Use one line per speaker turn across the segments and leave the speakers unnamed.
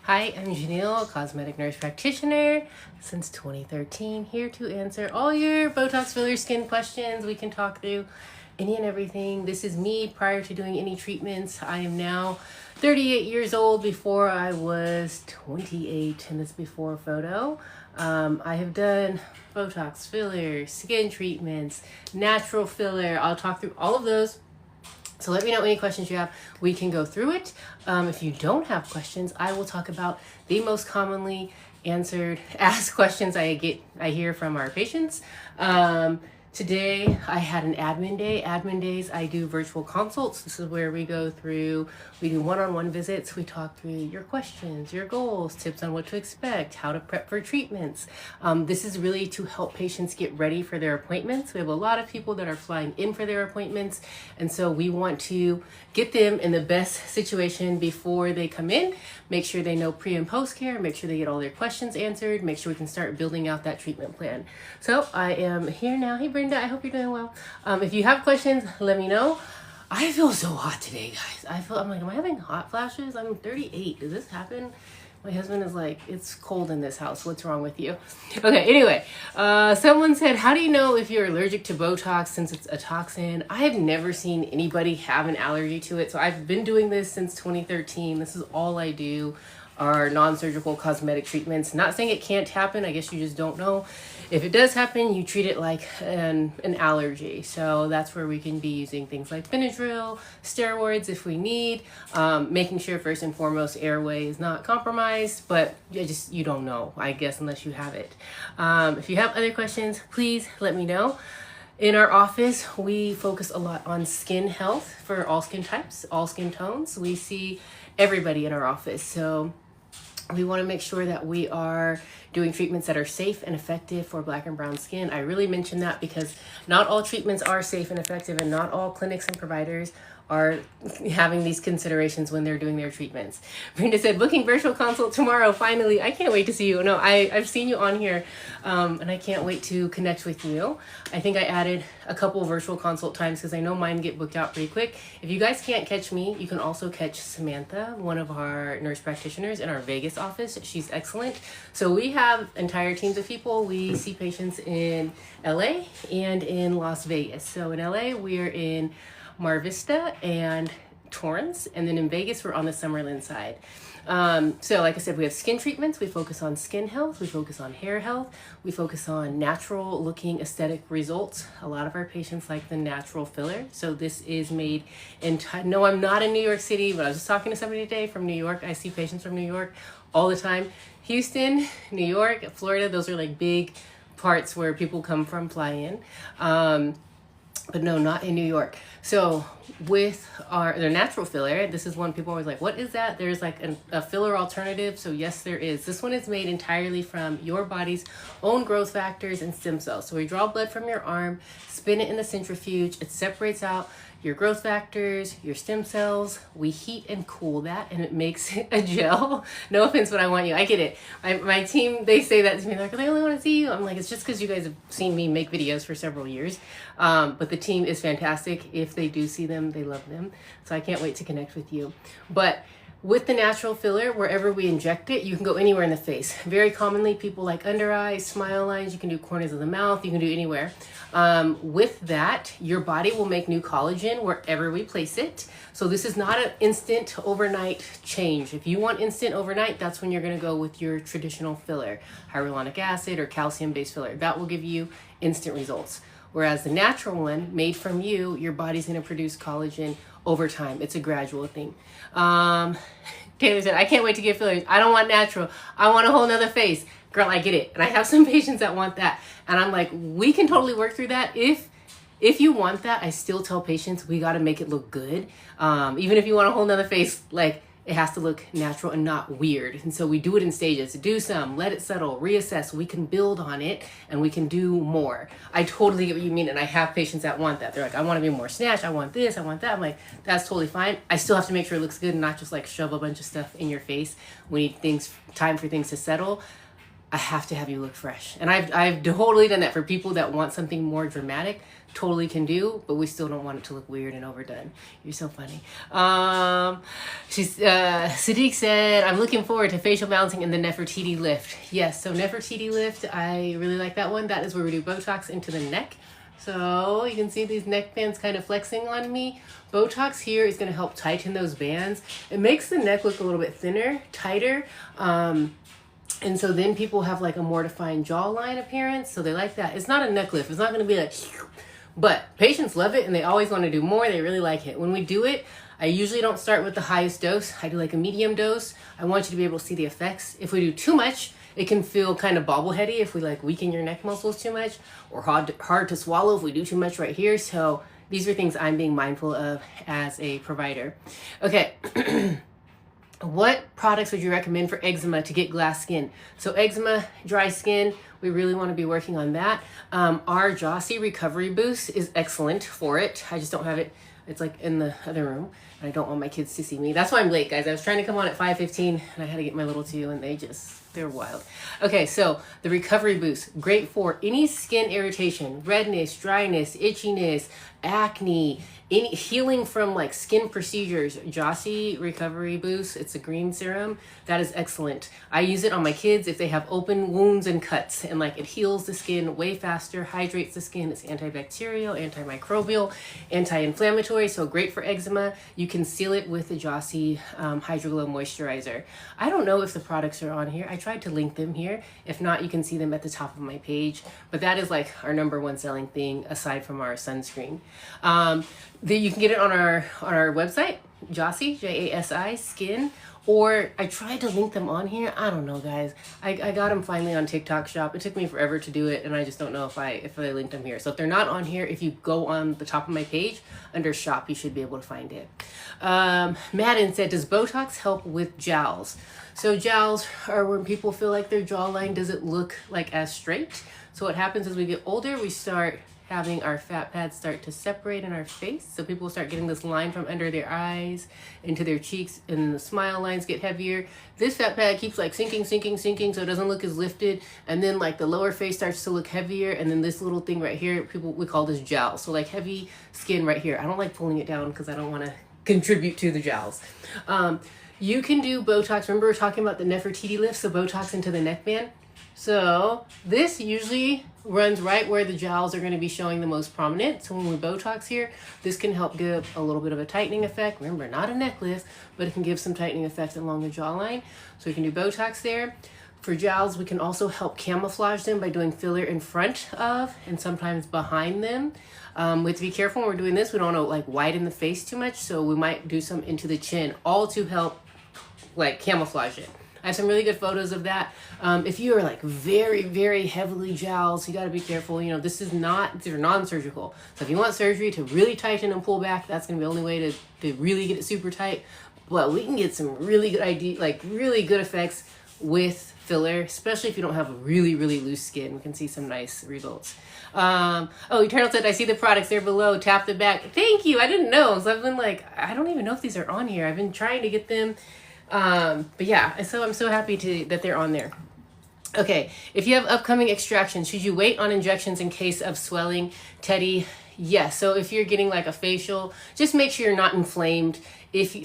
Hi, I'm Ginille, cosmetic nurse practitioner since 2013, here to answer all your Botox filler skin questions. We can talk through any and everything. This is me prior to doing any treatments. I am now 38 years old. Before I was 28 in this before photo. I have done Botox filler, skin treatments, natural filler. I'll talk through all of those. So let me know any questions you have. We can go through it. If you don't have questions, I will talk about the most commonly asked questions I hear from our patients. Today I had an admin day. Admin days, I do virtual consults. This is where we do one-on-one visits. We talk through your questions, your goals, tips on what to expect, how to prep for treatments. This is really to help patients get ready for their appointments. We have a lot of people that are flying in for their appointments, and so we want to get them in the best situation before they come in, make sure they know pre and post care, make sure they get all their questions answered, make sure we can start building out that treatment plan. So I am here now. Hey Brenda, I hope you're doing well. If you have questions, let me know. I feel so hot today, guys. I'm like, am I having hot flashes? I'm 38. Does this happen? My husband is like, it's cold in this house. What's wrong with you? Okay, anyway, someone said, how do you know if you're allergic to Botox since it's a toxin? I have never seen anybody have an allergy to it. So I've been doing this since 2013. This is all I do, are non-surgical cosmetic treatments. Not saying it can't happen. I guess you just don't know. If it does happen, you treat it like an allergy. So that's where we can be using things like Benadryl, steroids if we need, making sure first and foremost airway is not compromised, but you don't know, I guess, unless you have it. If you have other questions, please let me know. In our office, we focus a lot on skin health for all skin types, all skin tones. We see everybody in our office. So we want to make sure that we are doing treatments that are safe and effective for black and brown skin. I really mention that because not all treatments are safe and effective, and not all clinics and providers are having these considerations when they're doing their treatments. Brenda said, booking virtual consult tomorrow, finally. I can't wait to see you. No, I've seen you on here, and I can't wait to connect with you. I think I added a couple virtual consult times because I know mine get booked out pretty quick. If you guys can't catch me, you can also catch Samantha, one of our nurse practitioners in our Vegas office. She's excellent. So we have entire teams of people. We see patients in LA and in Las Vegas. So in LA, we're in Mar Vista and Torrance, and then in Vegas we're on the Summerlin side. So like I said, we have skin treatments. We focus on skin health, we focus on hair health, we focus on natural looking aesthetic results. A lot of our patients like the natural filler, so this is made in no, I'm not in New York City, but I was just talking to somebody today from New York. I see patients from New York all the time. Houston, New York, Florida, those are like big parts where people come from, fly in. But no, not in New York. So with their natural filler, this is one people always like, what is that? There's like a filler alternative. So yes, there is. This one is made entirely from your body's own growth factors and stem cells. So we draw blood from your arm, spin it in the centrifuge. It separates out your growth factors, your stem cells. We heat and cool that, and it makes a gel. No offense, but I want you. I get it. My team, they say that to me. They're like, I only want to see you. I'm like, it's just because you guys have seen me make videos for several years. But the team is fantastic. If they do see them, they love them. So I can't wait to connect with you. But with the natural filler, wherever we inject it, you can go anywhere in the face. Very commonly, people like under eyes, smile lines, you can do corners of the mouth, you can do anywhere. With that, your body will make new collagen wherever we place it. So this is not an instant overnight change. If you want instant overnight, that's when you're gonna go with your traditional filler, hyaluronic acid or calcium-based filler. That will give you instant results. Whereas the natural one, made from you, your body's gonna produce collagen over time. It's a gradual thing. Taylor said, I can't wait to get fillers. I don't want natural. I want a whole nother face. Girl, I get it. And I have some patients that want that. And I'm like, we can totally work through that. If you want that, I still tell patients we got to make it look good. Even if you want a whole nother face, like, it has to look natural and not weird. And so we do it in stages. Do some, let it settle, reassess. We can build on it and we can do more. I totally get what you mean. And I have patients that want that. They're like, I want to be more snatched. I want this, I want that. I'm like, that's totally fine. I still have to make sure it looks good and not just like shove a bunch of stuff in your face. We need time for things to settle. I have to have you look fresh. And I've totally done that for people that want something more dramatic. Totally can do, but we still don't want it to look weird and overdone. You're so funny. Sadiq said, I'm looking forward to facial balancing and the Nefertiti lift. Yes, so Nefertiti lift, I really like that one. That is where we do Botox into the neck. So you can see these neck bands kind of flexing on me. Botox here is going to help tighten those bands. It makes the neck look a little bit thinner, tighter. And so then people have like a more defined jawline appearance. So they like that. It's not a neck lift. It's not going to be like, but patients love it and they always want to do more. They really like it. When we do it, I usually don't start with the highest dose. I do like a medium dose. I want you to be able to see the effects. If we do too much, it can feel kind of bobbleheady if we like weaken your neck muscles too much, or hard to swallow if we do too much right here. So these are things I'm being mindful of as a provider. Okay. What products would you recommend for eczema to get glass skin? So eczema, dry skin, we really want to be working on that. Our Jossie Recovery Boost is excellent for it. I just don't have it. It's like in the other room. And I don't want my kids to see me. That's why I'm late, guys. I was trying to come on at 5:15 and I had to get my little two and they're wild. Okay, so the Recovery Boost, great for any skin irritation, redness, dryness, itchiness, acne, any healing from like skin procedures. Jossie Recovery Boost, it's a green serum. That is excellent. I use it on my kids if they have open wounds and cuts, and like it heals the skin way faster, hydrates the skin. It's antibacterial, antimicrobial, anti-inflammatory, so great for eczema. You can seal it with the Jossie Hydro-Glow Moisturizer. I don't know if the products are on here. I tried to link them here. If not, you can see them at the top of my page. But that is like our #1 selling thing aside from our sunscreen. You can get it on our website, Jossie, Jasi Skin, or I tried to link them on here. I don't know, guys. I got them finally on TikTok Shop. It took me forever to do it, and I just don't know if I linked them here. So if they're not on here, if you go on the top of my page under Shop, you should be able to find it. Madden said, does Botox help with jowls? So jowls are when people feel like their jawline doesn't look like as straight. So what happens as we get older, we start having our fat pads start to separate in our face. So people start getting this line from under their eyes into their cheeks, and the smile lines get heavier. This fat pad keeps like sinking, so it doesn't look as lifted. And then like the lower face starts to look heavier. And then this little thing right here, we call this jowl. So like heavy skin right here. I don't like pulling it down because I don't want to contribute to the jowls. You can do Botox. Remember we were talking about the Nefertiti lift, so Botox into the neckband. So this usually runs right where the jowls are going to be showing the most prominent. So when we Botox here, this can help give a little bit of a tightening effect. Remember, not a neck lift, but it can give some tightening effect along the jawline. So we can do Botox there. For jowls, we can also help camouflage them by doing filler in front of and sometimes behind them. We have to be careful when we're doing this. We don't want to like widen the face too much. So we might do some into the chin, all to help like camouflage it. I have some really good photos of that. If you are like very, very heavily jowls, you got to be careful. You know, these are non-surgical. So if you want surgery to really tighten and pull back, that's going to be the only way to really get it super tight. But we can get some really good really good effects with filler, especially if you don't have a really, really loose skin. We can see some nice results. Eternal said, I see the products there below. Tap the back. Thank you. I didn't know. So I've been like, I don't even know if these are on here. I've been trying to get them. But yeah, so I'm so happy that they're on there. Okay, if you have upcoming extractions, should you wait on injections in case of swelling? Teddy, yes. So if you're getting like a facial, just make sure you're not inflamed.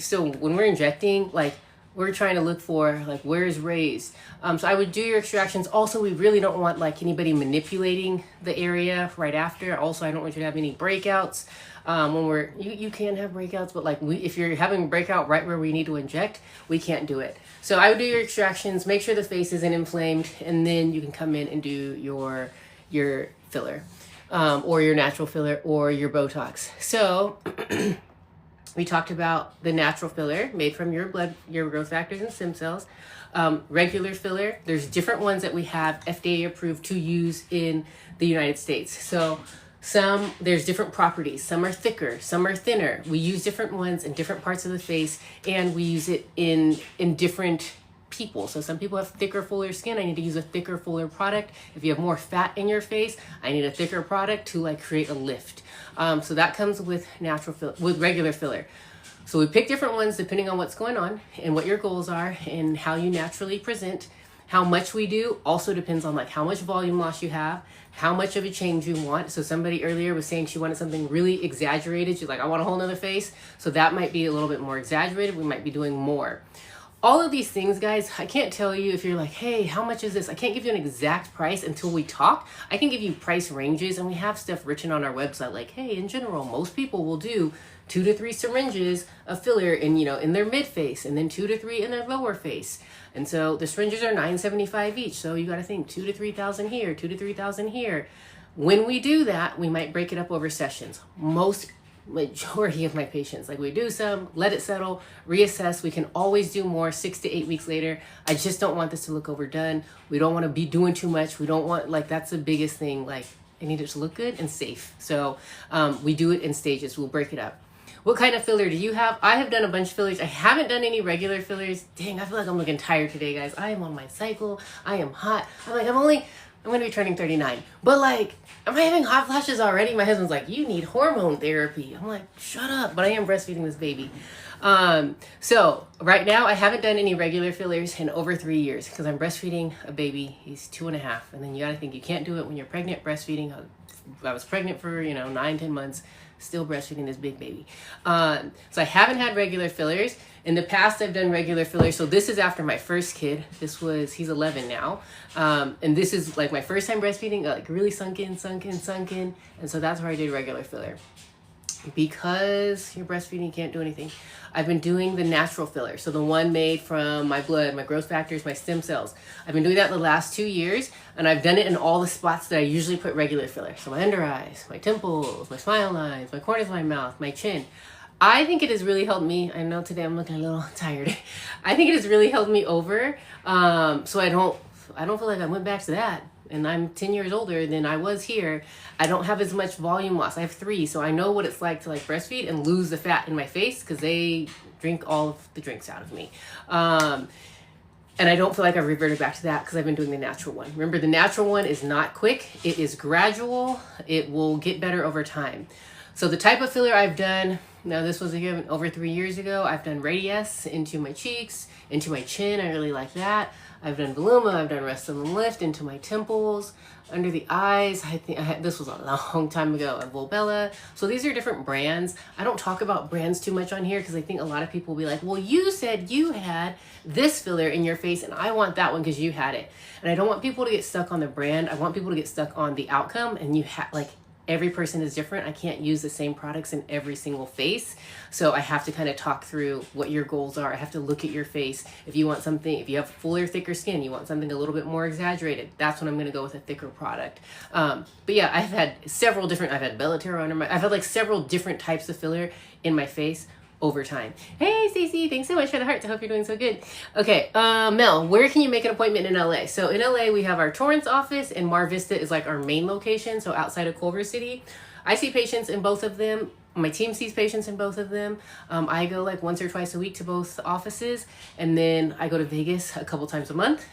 So when we're injecting, like we're trying to look for like where is raised. So I would do your extractions. Also, we really don't want like anybody manipulating the area right after. Also, I don't want you to have any breakouts. When you can have breakouts, but like if you're having a breakout right where we need to inject, we can't do it. So I would do your extractions, make sure the face isn't inflamed, and then you can come in and do your filler, or your natural filler or your Botox. So we talked about the natural filler made from your blood, your growth factors and stem cells. Regular filler, there's different ones that we have FDA approved to use in the United States. So there's different properties. Some are thicker, some are thinner. We use different ones in different parts of the face, and we use it in different people. So some people have thicker, fuller skin. I need to use a thicker, fuller product. If you have more fat in your face, I need a thicker product to like create a lift. So that comes with with regular filler. So we pick different ones depending on what's going on and what your goals are and how you naturally present. How much we do also depends on like how much volume loss you have, how much of a change you want. So somebody earlier was saying she wanted something really exaggerated. She's like, I want a whole nother face. So that might be a little bit more exaggerated. We might be doing more. All of these things, guys, I can't tell you if you're like, hey, how much is this? I can't give you an exact price until we talk. I can give you price ranges, and we have stuff written on our website like, hey, in general, most people will do 2 to 3 syringes of filler in their mid face, and then 2 to 3 in their lower face. And so the syringes are $9.75 each. So you got to think 2 to 3,000 here, 2 to 3,000 here. When we do that, we might break it up over sessions. Majority of my patients, like we do some, let it settle, reassess. We can always do more 6 to 8 weeks later. I just don't want this to look overdone. We don't want to be doing too much. We don't want, like, that's the biggest thing. Like, I need it to look good and safe. So we do it in stages. We'll break it up. What kind of filler do you have? I have done a bunch of fillers. I haven't done any regular fillers. Dang, I feel like I'm looking tired today, guys. I am on my cycle. I am hot. I'm going to be turning 39. But like, am I having hot flashes already? My husband's like, you need hormone therapy. I'm like, shut up. But I am breastfeeding this baby. So right now I haven't done any regular fillers in over 3 years because I'm breastfeeding a baby. He's 2.5. And then you got to think you can't do it when you're pregnant breastfeeding. I was pregnant for, 9-10 months, still breastfeeding this big baby. So I haven't had regular fillers. In the past, I've done regular fillers. So this is after my first kid. He's 11 now. And this is like my first time breastfeeding, like really sunk in. And so that's where I did regular filler. Because you're breastfeeding, you can't do anything. I've been doing the natural filler. So the one made from my blood, my growth factors, my stem cells. I've been doing that the last 2 years. And I've done it in all the spots that I usually put regular filler. So my under eyes, my temples, my smile lines, my corners of my mouth, my chin. I think it has really helped me. I know today I'm looking a little tired. I think it has really held me over. So I don't feel like I went back to that. And I'm 10 years older than I was here. I don't have as much volume loss. I have 3. So I know what it's like to like breastfeed and lose the fat in my face because they drink all of the drinks out of me. And I don't feel like I've reverted back to that because I've been doing the natural one. Remember, the natural one is not quick. It is gradual. It will get better over time. So the type of filler I've done, now this was again over 3 years ago. I've done radius into my cheeks, into my chin. I really like that. I've done Voluma. I've done Rest and Lift into my temples, under the eyes. I think this was a long time ago. And Volbella. So these are different brands. I don't talk about brands too much on here because I think a lot of people will be like, well, you said you had this filler in your face and I want that one because you had it. And I don't want people to get stuck on the brand. I want people to get stuck on the outcome. And you have like, every person is different. I can't use the same products in every single face. So I have to kind of talk through what your goals are. I have to look at your face. If you want something, if you have fuller, thicker skin, you want something a little bit more exaggerated, that's when I'm going to go with a thicker product. But yeah, I've had Bellaterra I've had like several different types of filler in my face over time. Hey, Stacey, thanks so much for the hearts. I hope you're doing so good. Okay, Mel, where can you make an appointment in LA? So in LA, we have our Torrance office, and Mar Vista is like our main location, so outside of Culver City. I see patients in both of them. My team sees patients in both of them. I go like once or twice a week to both offices, and then I go to Vegas a couple times a month.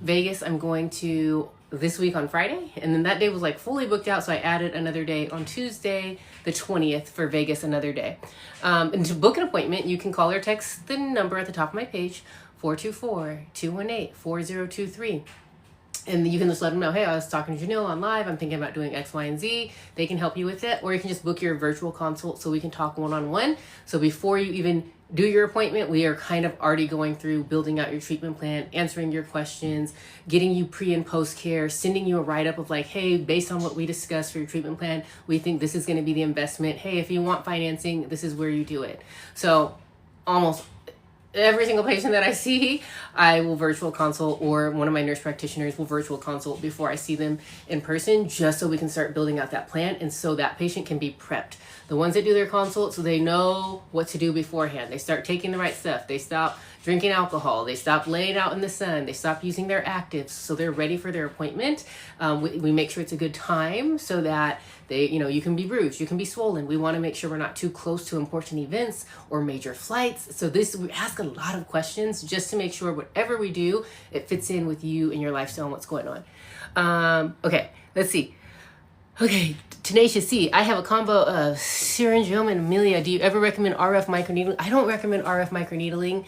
Vegas, I'm going to this week on Friday, and then that day was like fully booked out, so I added another day on Tuesday the 20th for Vegas, another day. And to book an appointment, you can call or text the number at the top of my page, 424-218-4023. And you can just let them know, hey, I was talking to Ginille on live. I'm thinking about doing X, Y, and Z. They can help you with it. Or you can just book your virtual consult so we can talk one-on-one. So before you even do your appointment, we are kind of already going through building out your treatment plan, answering your questions, getting you pre and post care, sending you a write-up of like, hey, based on what we discussed for your treatment plan, we think this is going to be the investment. Hey, if you want financing, this is where you do it. So almost every single patient that I see, I will virtual consult, or one of my nurse practitioners will virtual consult before I see them in person, just so we can start building out that plan and so that patient can be prepped. The ones that do their consult, so they know what to do beforehand. They start taking the right stuff. They stop drinking alcohol. They stop laying out in the sun. They stop using their actives, so they're ready for their appointment. We make sure it's a good time so that you can be bruised, you can be swollen. We want to make sure we're not too close to important events or major flights. So we ask a lot of questions just to make sure whatever we do, it fits in with you and your lifestyle and what's going on. Okay, let's see. Okay, Tenacious C, I have a combo of syringioma and Amelia. Do you ever recommend RF microneedling? I don't recommend RF microneedling.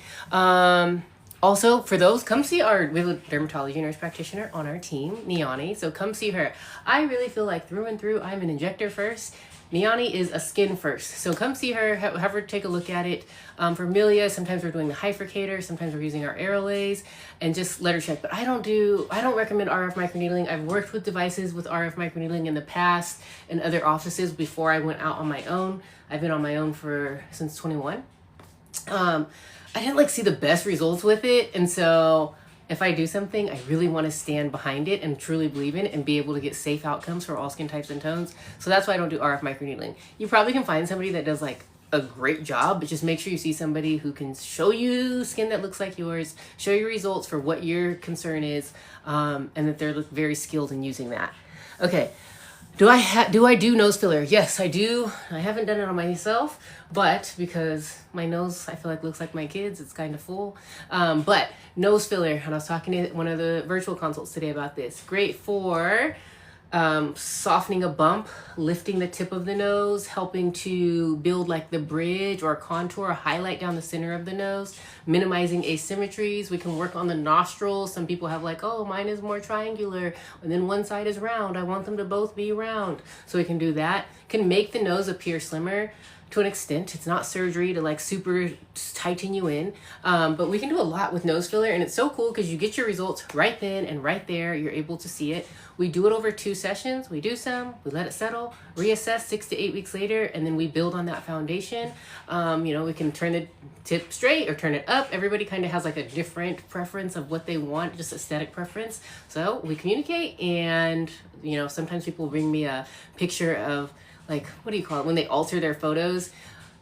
Also, for those, come see we have a dermatology nurse practitioner on our team, Niani. So come see her. I really feel like through and through, I'm an injector first. Niani is a skin first. So come see her, have her take a look at it. For Amelia, sometimes we're doing the hyfricator, sometimes we're using our aerolays, and just let her check. But I don't recommend RF microneedling. I've worked with devices with RF microneedling in the past in other offices before I went out on my own. I've been on my own since 21. I didn't like see the best results with it. And so if I do something, I really want to stand behind it and truly believe in it and be able to get safe outcomes for all skin types and tones. So that's why I don't do RF microneedling. You probably can find somebody that does like a great job, but just make sure you see somebody who can show you skin that looks like yours, show you results for what your concern is, and that they're very skilled in using that. Okay. Do I do nose filler? Yes, I do. I haven't done it on myself, but because my nose, I feel like looks like my kids, it's kind of full. But nose filler, and I was talking to one of the virtual consults today about this. Great for softening a bump, lifting the tip of the nose, helping to build like the bridge or contour, or highlight down the center of the nose, minimizing asymmetries. We can work on the nostrils. Some people have like, oh, mine is more triangular and then one side is round. I want them to both be round. So we can do that. Can make the nose appear slimmer to an extent. It's not surgery to like super tighten you in, but we can do a lot with nose filler, and it's so cool because you get your results right then and right there. You're able to see it. We do it over 2 sessions. We do some, we let it settle, reassess 6 to 8 weeks later, and then we build on that foundation. We can turn the tip straight or turn it up. Everybody kind of has like a different preference of what they want, just aesthetic preference. So we communicate, and sometimes people bring me a picture of like, what do you call it? When they alter their photos,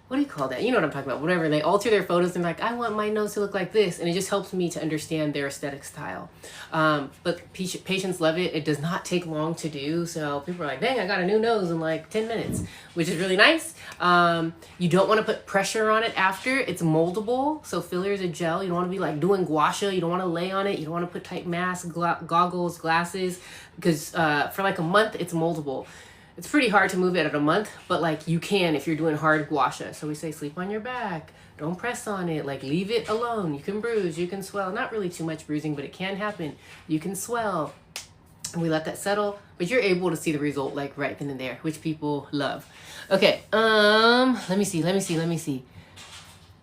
what do you call that? You know what I'm talking about. Whatever, they alter their photos and like, I want my nose to look like this. And it just helps me to understand their aesthetic style. But patients love it. It does not take long to do. So people are like, dang, I got a new nose in like 10 minutes, which is really nice. You don't want to put pressure on it after. It's moldable. So filler is a gel. You don't want to be like doing gua sha. You don't want to lay on it. You don't want to put tight masks, goggles, glasses, because for like a month, it's moldable. It's pretty hard to move it at a month, but like you can if you're doing hard gua sha. So we say sleep on your back, don't press on it, like leave it alone. You can bruise, you can swell, not really too much bruising, but it can happen. You can swell, and we let that settle, but you're able to see the result like right then and there, which people love. Okay, let me see.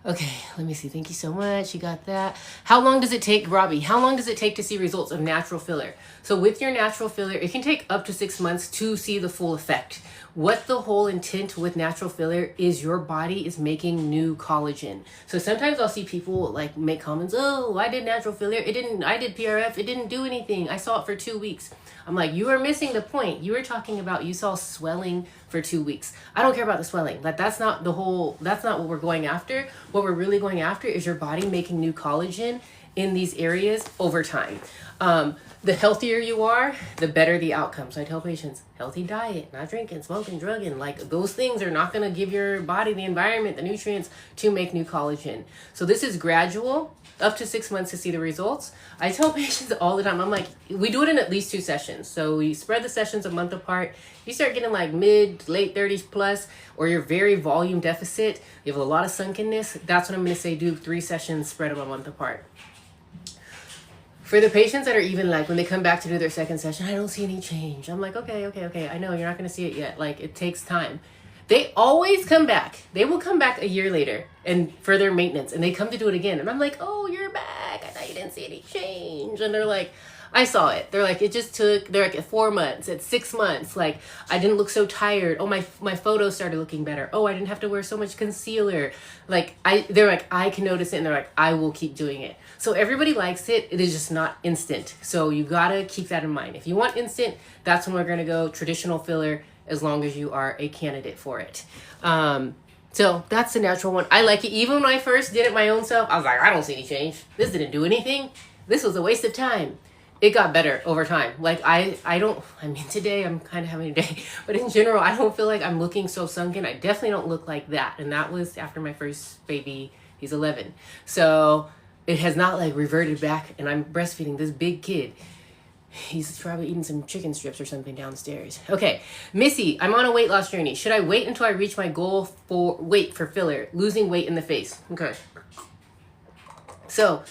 Okay, let me see. Thank you so much. You got that. How long does it take, Robbie? How long does it take to see results of natural filler? So with your natural filler, it can take up to 6 months to see the full effect. What the whole intent with natural filler is, your body is making new collagen. So sometimes I'll see people like make comments, oh, I did natural filler. I did PRF. It didn't do anything. I saw it for 2 weeks. I'm like, you are missing the point. You were talking about, you saw swelling for 2 weeks. I don't care about the swelling. Like that's not what we're going after. What we're really going after is your body making new collagen in these areas over time. The healthier you are, the better the outcome. So I tell patients, healthy diet, not drinking, smoking, drugging, like those things are not going to give your body the environment, the nutrients to make new collagen. So this is gradual, up to 6 months to see the results. I tell patients all the time, I'm like, we do it in at least 2 sessions. So we spread the sessions a month apart. You start getting like mid, late 30s plus, or you're very volume deficit, you have a lot of sunkenness, that's what I'm going to say, do 3 sessions, spread them a month apart. For the patients that are even like, when they come back to do their second session, I don't see any change. I'm like, okay. I know you're not going to see it yet. Like it takes time. They always come back. They will come back a year later and for their maintenance, and they come to do it again. And I'm like, oh, you're back. I thought you didn't see any change. And they're like, I saw it. They're like, they're like at 4 months, at 6 months. Like I didn't look so tired. Oh, my photos started looking better. Oh, I didn't have to wear so much concealer. They're like, I can notice it. And they're like, I will keep doing it. So everybody likes it. It is just not instant. So you gotta keep that in mind. If you want instant, that's when we're gonna go traditional filler, as long as you are a candidate for it. So that's the natural one. I like it. Even when I first did it my own self, I was like, I don't see any change. This didn't do anything. This was a waste of time. It got better over time. Like today I'm kind of having a day, but in general, I don't feel like I'm looking so sunken. I definitely don't look like that. And that was after my first baby. He's 11. So it has not like reverted back, and I'm breastfeeding this big kid. He's probably eating some chicken strips or something downstairs. Okay, Missy, I'm on a weight loss journey. Should I wait until I reach my goal for weight for filler, losing weight in the face? Okay. So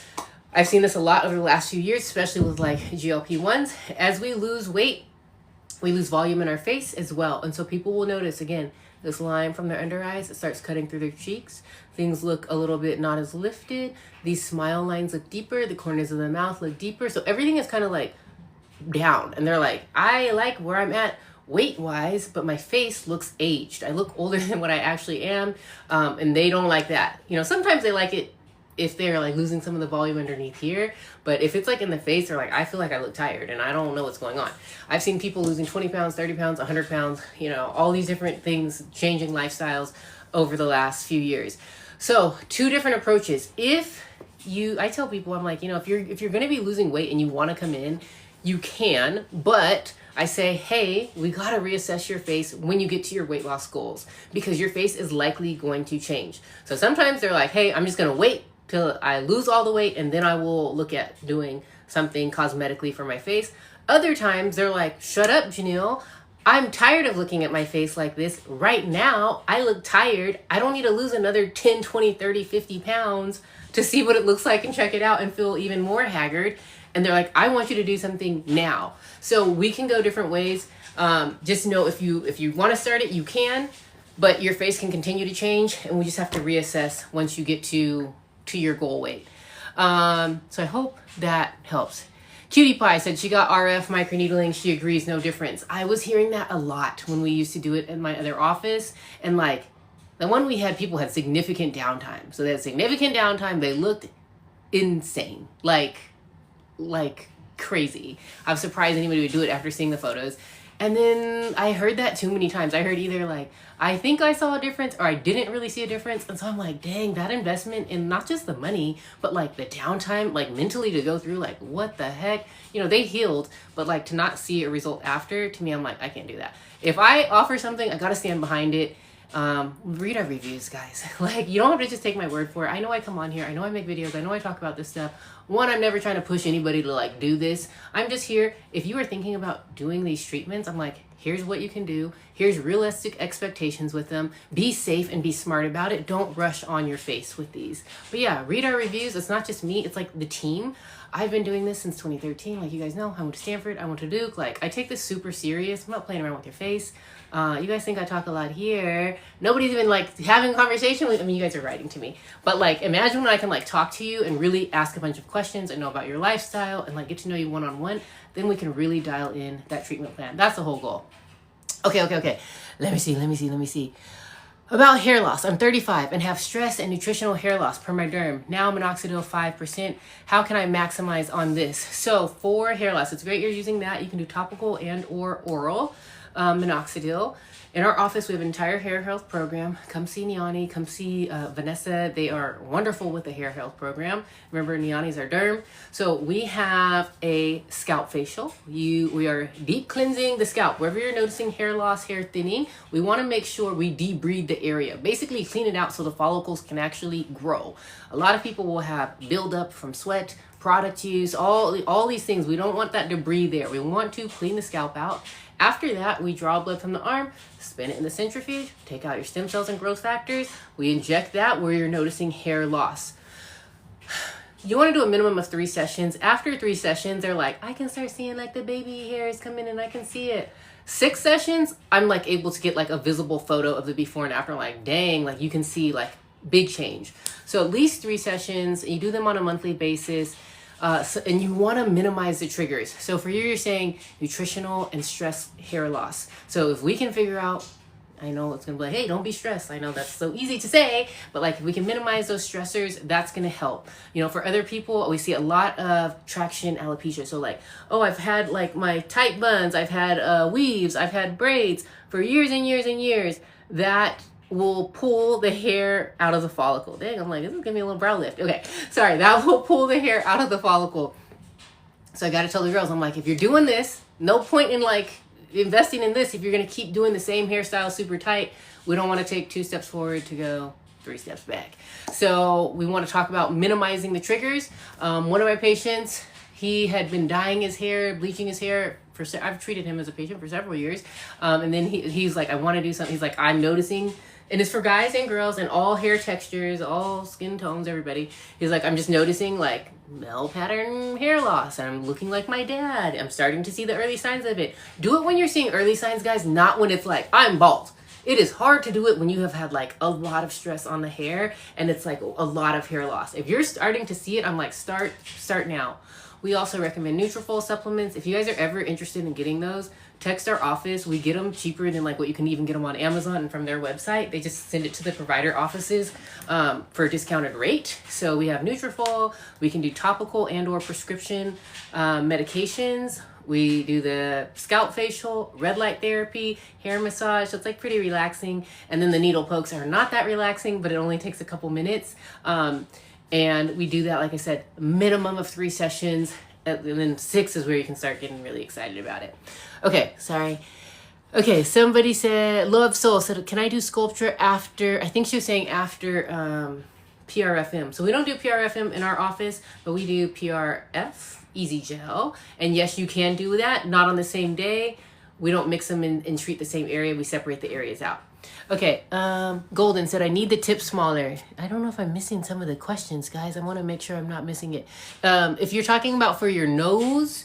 I've seen this a lot over the last few years, especially with like GLP-1s. As we lose weight, we lose volume in our face as well. And so people will notice, again, this line from their under eyes, it starts cutting through their cheeks. Things look a little bit not as lifted. These smile lines look deeper. The corners of the mouth look deeper. So everything is kind of like down. And they're like, I like where I'm at weight-wise, but my face looks aged. I look older than what I actually am. And they don't like that. You know, sometimes they like it if they're like losing some of the volume underneath here, but if it's like in the face, they're like, I feel like I look tired and I don't know what's going on. I've seen people losing 20 pounds, 30 pounds, 100 pounds, you know, all these different things, changing lifestyles over the last few years. So 2 different approaches. I tell people, I'm like, you know, if you're going to be losing weight and you want to come in, you can, but I say, hey, we got to reassess your face when you get to your weight loss goals, because your face is likely going to change. So sometimes they're like, hey, I'm just going to wait till I lose all the weight and then I will look at doing something cosmetically for my face. Other times they're like, shut up, Ginille. I'm tired of looking at my face like this. Right now, I look tired. I don't need to lose another 10, 20, 30, 50 pounds to see what it looks like and check it out and feel even more haggard. And they're like, I want you to do something now. So we can go different ways. Just know if you want to start it, you can, but your face can continue to change and we just have to reassess once you get to your goal weight. So I hope that helps. Cutie Pie said she got RF microneedling. She agrees, no difference. I was hearing that a lot when we used to do it in my other office. And like the one we had, people had significant downtime. So they had significant downtime. They looked insane, like crazy. I'm surprised anybody would do it after seeing the photos. And then I heard that too many times. I heard either like, I think I saw a difference or I didn't really see a difference. And so I'm like, dang, that investment in not just the money, but like the downtime, like mentally to go through, like, what the heck? You know, they healed, but like to not see a result after, to me, I'm like, I can't do that. If I offer something, I got to stand behind it. Read our reviews, guys. Like, you don't have to just take my word for it. I know I come on here. I know I make videos. I know I talk about this stuff. One, I'm never trying to push anybody to like do this. I'm just here. If you are thinking about doing these treatments, I'm like, here's what you can do. Here's realistic expectations with them. Be safe and be smart about it. Don't rush on your face with these. But yeah, read our reviews. It's not just me. It's like the team. I've been doing this since 2013. Like you guys know, I went to Stanford. I went to Duke. Like I take this super serious. I'm not playing around with your face. You guys think I talk a lot here. Nobody's even like having a conversation with, I mean, you guys are writing to me, but like, imagine when I can like talk to you and really ask a bunch of questions and know about your lifestyle and like get to know you one-on-one, then we can really dial in that treatment plan. That's the whole goal. Okay. Let me see. About hair loss. I'm 35 and have stress and nutritional hair loss per my derm. Now minoxidil 5%. How can I maximize on this? So for hair loss, it's great you're using that. You can do topical and or oral minoxidil. In our office, we have an entire hair health program. Come see Niani, come see Vanessa. They are wonderful with the hair health program. Remember, Niani's our derm. So we have a scalp facial. We are deep cleansing the scalp. Wherever you're noticing hair loss, hair thinning, we want to make sure we debride the area. Basically clean it out so the follicles can actually grow. A lot of people will have buildup from sweat, product use, all these things. We don't want that debris there. We want to clean the scalp out. After that, we draw blood from the arm, spin it in the centrifuge, take out your stem cells and growth factors. We inject that where you're noticing hair loss. You want to do a minimum of 3 sessions. After 3 sessions, they're like, I can start seeing like the baby hairs come in and I can see it. 6 sessions, I'm like able to get like a visible photo of the before and after. Like, dang, like you can see like big change. So at least 3 sessions. You do them on a monthly basis. And you want to minimize the triggers. So for you're saying nutritional and stress hair loss. So if we can figure out, I know it's going to be like, hey, don't be stressed. I know that's so easy to say, but like if we can minimize those stressors, that's going to help. You know, for other people, we see a lot of traction alopecia. So like, oh, I've had like my tight buns, I've had weaves, I've had braids for years and years and years. That will pull the hair out of the follicle. Dang, I'm like, this is giving me a little brow lift. Okay, sorry, that will pull the hair out of the follicle. So I got to tell the girls, I'm like, if you're doing this, no point in like investing in this. If you're going to keep doing the same hairstyle super tight, we don't want to take 2 steps forward to go 3 steps back. So we want to talk about minimizing the triggers. One of my patients, he had been dyeing his hair, bleaching his hair. I've treated him as a patient for several years. And then he's like, I want to do something. He's like, I'm noticing and it's for guys and girls and all hair textures, all skin tones, everybody. He's like, I'm just noticing like male pattern hair loss. I'm looking like my dad. I'm starting to see the early signs of it. Do it when you're seeing early signs, guys, not when it's like, I'm bald. It is hard to do it when you have had like a lot of stress on the hair and it's like a lot of hair loss. If you're starting to see it, I'm like, start now. We also recommend Nutrafol supplements. If you guys are ever interested in getting those, text our office. We get them cheaper than like what you can even get them on Amazon and from their website. They just send it to the provider offices for a discounted rate. So we have Nutrafol. We can do topical and or prescription medications. We do the scalp facial, red light therapy, hair massage. So it's like pretty relaxing. And then the needle pokes are not that relaxing, but it only takes a couple minutes. And we do that, like I said, minimum of 3 sessions. And then 6 is where you can start getting really excited about it. Okay, sorry. Okay, somebody said, Love Soul said, can I do sculpture after, I think she was saying after PRFM. So we don't do PRFM in our office, but we do PRF, Easy Gel. And yes, you can do that, not on the same day. We don't mix them in and treat the same area. We separate the areas out. Okay, Golden said, I need the tip smaller. I don't know if I'm missing some of the questions, guys. I want to make sure I'm not missing it. If you're talking about for your nose,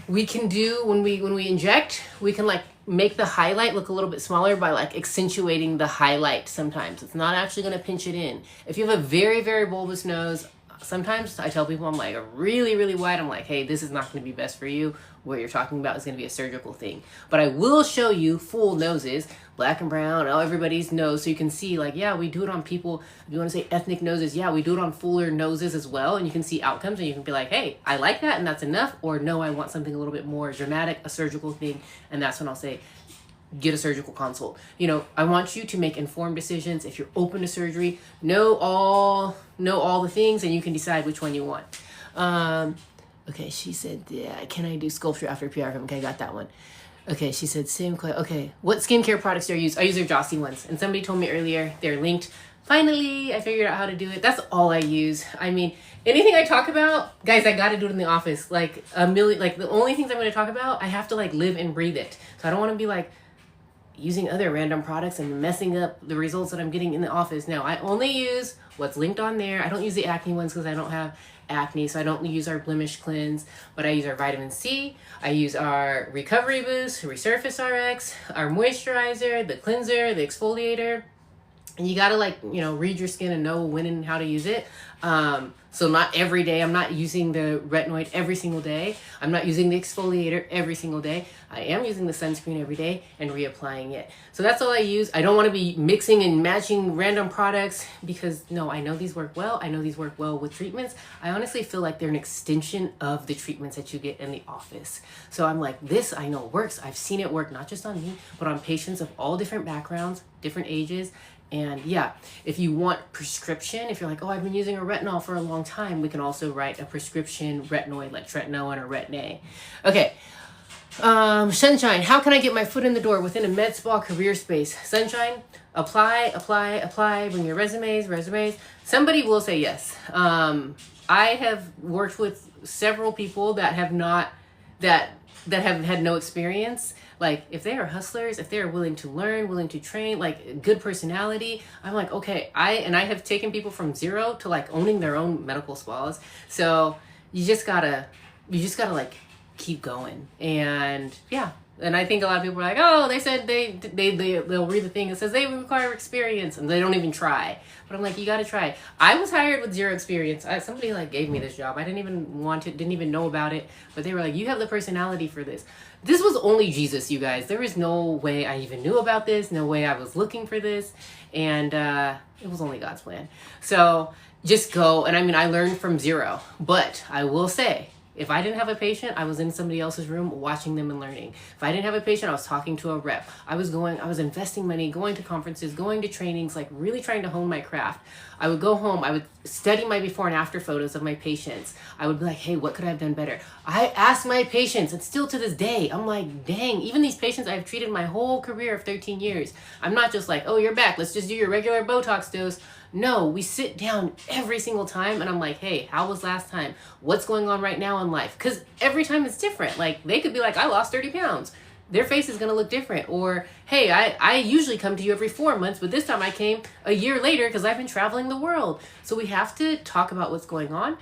we can do, when we inject, we can like make the highlight look a little bit smaller by like accentuating the highlight sometimes. It's not actually going to pinch it in. If you have a very, very bulbous nose, sometimes I tell people I'm like really, really wide. I'm like, hey, this is not going to be best for you. What you're talking about is going to be a surgical thing. But I will show you full noses, black and brown, everybody's nose. So you can see like, yeah, we do it on people. If you want to say ethnic noses, yeah, we do it on fuller noses as well. And you can see outcomes and you can be like, hey, I like that and that's enough. Or no, I want something a little bit more dramatic, a surgical thing. And that's when I'll say, get a surgical consult. You know, I want you to make informed decisions. If you're open to surgery, know all the things and you can decide which one you want. Okay, she said, yeah, can I do sculpture after PRFM? Okay, I got that one. Okay, she said, same question. Okay, what skincare products do I use? I use their Jossie ones. And somebody told me earlier, they're linked. Finally, I figured out how to do it. That's all I use. I mean, anything I talk about, guys, I got to do it in the office. Like the only things I'm going to talk about, I have to like live and breathe it. So I don't want to be like using other random products and messing up the results that I'm getting in the office. No, I only use what's linked on there. I don't use the acne ones because I don't have acne, so I don't use our blemish cleanse, but I use our vitamin C. I use our recovery boost, resurface RX, our moisturizer, the cleanser, the exfoliator. And you gotta like, you know, read your skin and know when and how to use it. So not every day. I'm not using the retinoid every single day. I'm not using the exfoliator every single day. I am using the sunscreen every day and reapplying it. So that's all I use. I don't want to be mixing and matching random products because no, I know these work well. I know these work well with treatments. I honestly feel like they're an extension of the treatments that you get in the office. So I'm like, this I know works. I've seen it work not just on me, but on patients of all different backgrounds, different ages. And yeah, if you want prescription, if you're like, oh, I've been using a retinol for a long time, we can also write a prescription retinoid like tretinoin or Retin-A. Okay. Sunshine, how can I get my foot in the door within a med spa career space? Sunshine, apply, bring your resumes. Somebody will say yes. I have worked with several people that have not, that have had no experience. Like if they are hustlers, if they are willing to learn, willing to train, like good personality, I'm like, okay, I have taken people from zero to like owning their own medical spas. So you just gotta like keep going. And yeah. And I think a lot of people are like, oh, they said they'll read the thing that says they require experience and they don't even try. But I'm like, you got to try. I was hired with zero experience. Somebody like gave me this job. I didn't even know about it. But they were like, you have the personality for this. This was only Jesus, you guys. There was no way I even knew about this. No way I was looking for this. And it was only God's plan. So just go. And I mean, I learned from zero. But I will say, if I didn't have a patient, I was in somebody else's room watching them and learning. If I didn't have a patient, I was talking to a rep. I was investing money, going to conferences, going to trainings, like really trying to hone my craft. I would go home, I would study my before and after photos of my patients. I would be like, hey, what could I have done better? I asked my patients, and still to this day, I'm like, dang, even these patients I've treated my whole career of 13 years. I'm not just like, oh, you're back, let's just do your regular Botox dose. No, we sit down every single time and I'm like, hey, how was last time? What's going on right now in life? Because every time it's different. Like they could be like, I lost 30 pounds. their face is going to look different. Or, hey, I usually come to you every 4 months, but this time I came a year later because I've been traveling the world. So we have to talk about what's going on.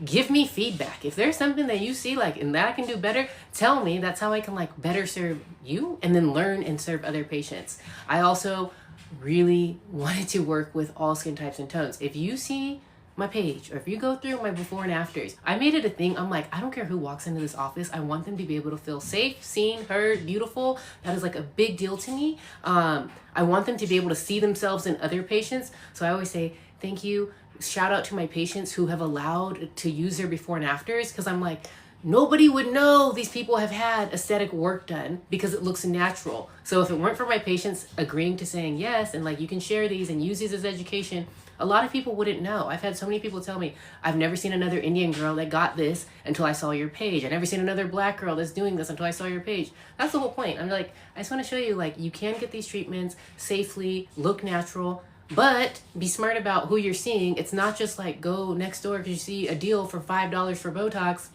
Give me feedback. If there's something that you see like and that I can do better, tell me. That's how I can like better serve you and then learn and serve other patients. I also really wanted to work with all skin types and tones. If you see my page, or if you go through my before and afters, I made it a thing. I'm like, I don't care who walks into this office. I want them to be able to feel safe, seen, heard, beautiful. That is like a big deal to me. I want them to be able to see themselves in other patients. So I always say, thank you. Shout out to my patients who have allowed to use their before and afters. Because I'm like, nobody would know these people have had aesthetic work done because it looks natural. So if it weren't for my patients agreeing to saying yes, and like, you can share these and use these as education, a lot of people wouldn't know. I've had so many people tell me, I've never seen another Indian girl that got this until I saw your page. I've never seen another black girl that's doing this until I saw your page. That's the whole point. I'm like, I just want to show you, like, you can get these treatments safely, look natural, but be smart about who you're seeing. It's not just like go next door because you see a deal for $5 for Botox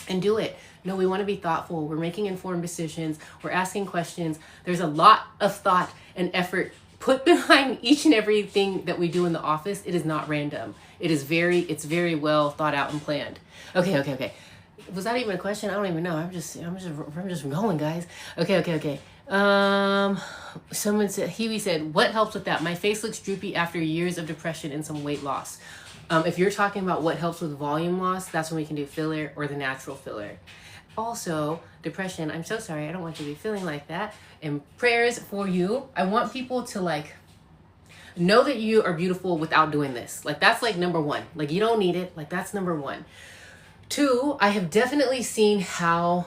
and do it. No, we want to be thoughtful. We're making informed decisions. We're asking questions. There's a lot of thought and effort put behind each and everything that we do in the office. It is not random. It's very well thought out and planned. Okay. Was that even a question? I don't even know. I'm just going, guys. Okay. Someone said, Huey said, what helps with that? My face looks droopy after years of depression and some weight loss. If you're talking about what helps with volume loss, that's when we can do filler or the natural filler. Also, depression, I'm so sorry. I don't want you to be feeling like that. And prayers for you. I want people to like know that you are beautiful without doing this. Like, that's like number one. Like, you don't need it. Like, that's number one. Two, I have definitely seen how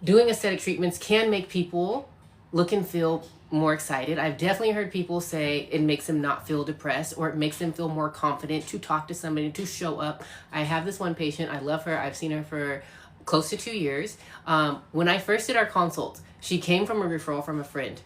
doing aesthetic treatments can make people look and feel more excited. I've definitely heard people say it makes them not feel depressed, or it makes them feel more confident to talk to somebody, to show up. I have this one patient. I love her. I've seen her for close to 2 years. When I first did our consult, she came from a referral from a friend.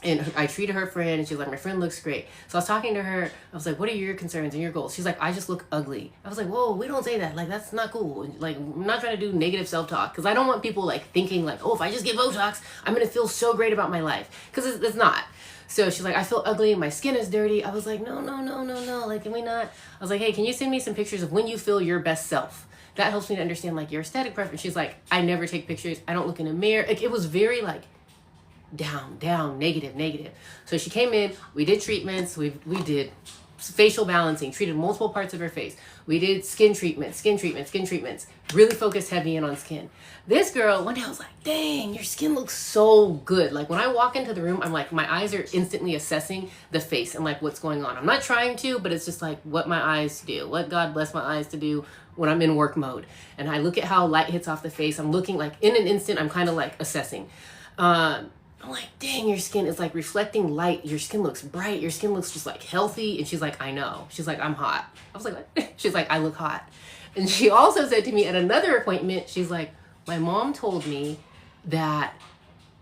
And I treated her friend, and she was like, my friend looks great. So I was talking to her. I was like, what are your concerns and your goals? She's like, I just look ugly. I was like, whoa, we don't say that. Like, that's not cool. Like, I'm not trying to do negative self-talk, because I don't want people like thinking like, oh, if I just get Botox, I'm going to feel so great about my life. Because it's not. So she's like, I feel ugly. My skin is dirty. I was like, no. Like, can we not? I was like, hey, can you send me some pictures of when you feel your best self? That helps me to understand like your aesthetic preference. She's like, I never take pictures. I don't look in a mirror. Like, it was very like down, negative. So she came in, we did treatments, we did facial balancing, treated multiple parts of her face. We did skin treatments, really focused heavy in on skin. This girl, one day I was like, dang, your skin looks so good. Like, when I walk into the room, I'm like, my eyes are instantly assessing the face and like what's going on. I'm not trying to, but it's just like what my eyes do, what God bless my eyes to do when I'm in work mode. And I look at how light hits off the face. I'm looking like in an instant, I'm kind of like assessing. I'm like, dang, your skin is like reflecting light. Your skin looks bright. Your skin looks just like healthy. And she's like, I know. She's like, I'm hot. I was like, what? She's like, I look hot. And she also said to me at another appointment, she's like, my mom told me that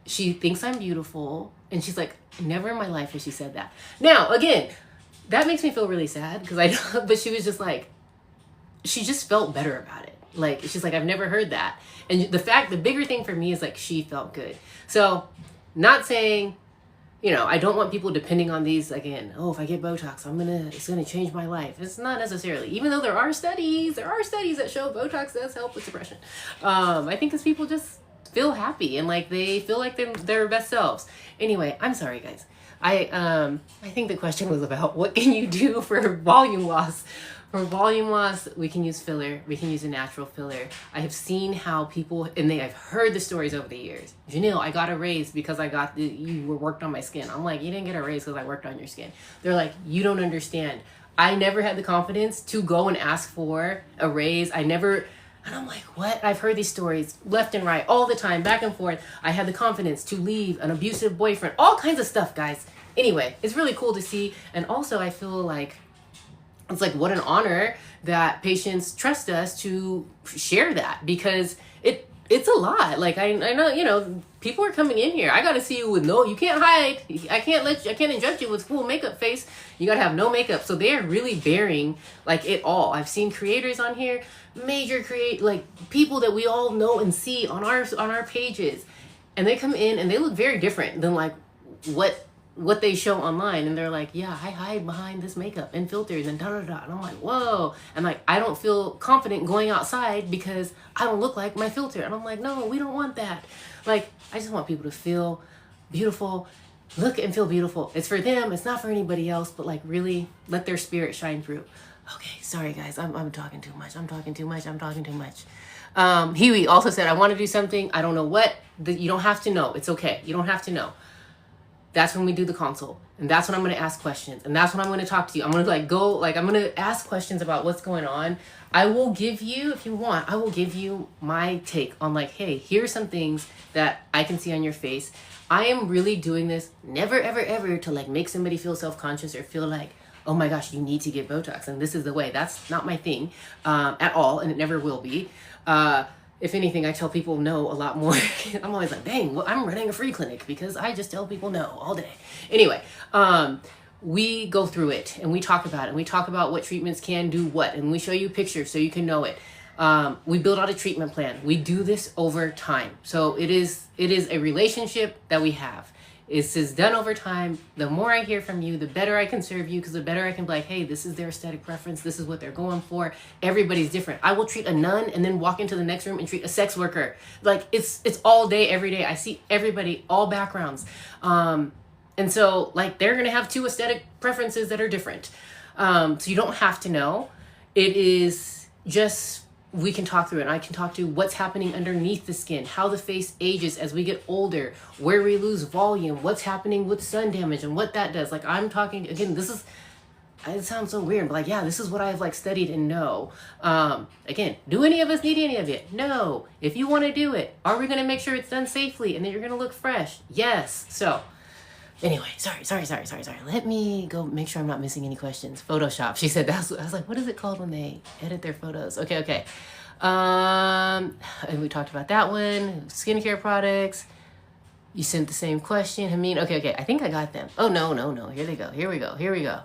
she thinks I'm beautiful. And she's like, never in my life has she said that. Now, again, that makes me feel really sad because but she was just like, she just felt better about it. Like, she's like, I've never heard that. And the bigger thing for me is like, she felt good. So, not saying, I don't want people depending on these, again, oh, if I get Botox, it's gonna change my life. It's not necessarily, even though there are studies that show Botox does help with depression. I think because people just feel happy and like they feel like they're their best selves. Anyway, I'm sorry, guys. I think the question was about what can you do for volume loss. For volume loss, we can use filler. We can use a natural filler. I have seen how people, I've heard the stories over the years. Ginille, I got a raise because you were worked on my skin. I'm like, you didn't get a raise because I worked on your skin. They're like, you don't understand. I never had the confidence to go and ask for a raise. And I'm like, what? I've heard these stories left and right all the time, back and forth. I had the confidence to leave an abusive boyfriend, all kinds of stuff, guys. Anyway, it's really cool to see. And also I feel like, it's like, what an honor that patients trust us to share that, because it's a lot. Like, I know, people are coming in here. I got to see you with you can't hide. I can't inject you with full makeup face. You got to have no makeup. So they're really bearing like it all. I've seen creators on here, like people that we all know and see on our pages. And they come in and they look very different than like what they show online. And they're like, yeah, I hide behind this makeup and filters and da da da. And I'm like, whoa. And like, I don't feel confident going outside because I don't look like my filter. And I'm like, no, we don't want that. Like, I just want people to feel beautiful, look and feel beautiful. It's for them. It's not for anybody else, but like really let their spirit shine through. Okay, sorry guys, I'm talking too much. I'm talking too much. Huey also said, I want to do something. I don't know what. You don't have to know. It's okay. You don't have to know. That's when we do the consult. And that's when I'm going to ask questions. And that's when I'm going to talk to you. I'm going to I'm going to ask questions about what's going on. I will give you, if you want, I will give you my take on like, hey, here's some things that I can see on your face. I am really doing this never, ever, ever to like make somebody feel self-conscious or feel like, oh my gosh, you need to get Botox. And this is the way. That's not my thing at all. And it never will be. If anything, I tell people no a lot more. I'm always like, dang, well, I'm running a free clinic because I just tell people no all day. Anyway, we go through it and we talk about it. And we talk about what treatments can do what. And we show you pictures so you can know it. We build out a treatment plan. We do this over time. So it is a relationship that we have. This is done over time. The more I hear from you, the better I can serve you, because the better I can be like, hey, this is their aesthetic preference. This is what they're going for. Everybody's different. I will treat a nun and then walk into the next room and treat a sex worker. Like it's all day, every day. I see everybody, all backgrounds. And so like they're going to have two aesthetic preferences that are different. So you don't have to know. It is just, we can talk through it. And I can talk to what's happening underneath the skin, how the face ages as we get older, where we lose volume, what's happening with sun damage and what that does. Like I'm talking, again, it sounds so weird, but like, yeah, this is what I've like studied and know. Again, do any of us need any of it? No. If you want to do it, are we going to make sure it's done safely and that you're going to look fresh? Yes. So anyway, sorry. Let me go make sure I'm not missing any questions. Photoshop. She said I was like, what is it called when they edit their photos? Okay. And we talked about that one. Skincare products. You sent the same question. Okay. I think I got them. Oh, no. Here they go. Here we go.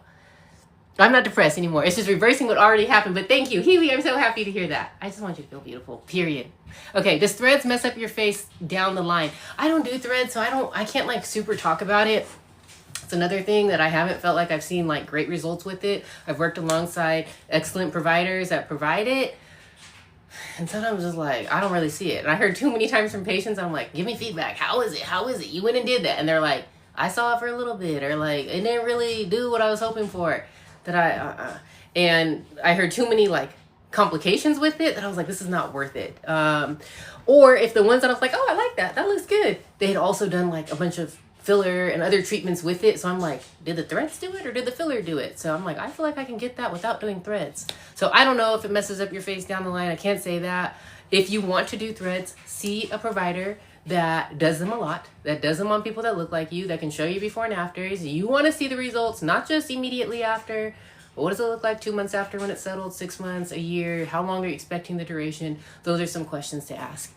I'm not depressed anymore. It's just reversing what already happened. But thank you, Huey. I'm so happy to hear that. I just want you to feel beautiful. Period. Okay. Does threads mess up your face down the line? I don't do threads, so I can't like super talk about it. It's another thing that I haven't felt like I've seen like great results with it. I've worked alongside excellent providers that provide it. And sometimes just like, I don't really see it. And I heard too many times from patients, I'm like, give me feedback. How is it? You went and did that. And they're like, I saw it for a little bit, or like, it didn't really do what I was hoping for. And I heard too many like complications with it that I was like, this is not worth it. Or if the ones that I was like, oh, I like that looks good, they had also done like a bunch of filler and other treatments with it. So I'm like, did the threads do it or did the filler do it? So I'm like, I feel like I can get that without doing threads. So I don't know if it messes up your face down the line. I can't say that. If you want to do threads, see a provider that does them a lot, that does them on people that look like you, that can show you before and afters. You want to see the results, not just immediately after. But what does it look like 2 months after when it's settled, 6 months, a year? How long are you expecting the duration? Those are some questions to ask.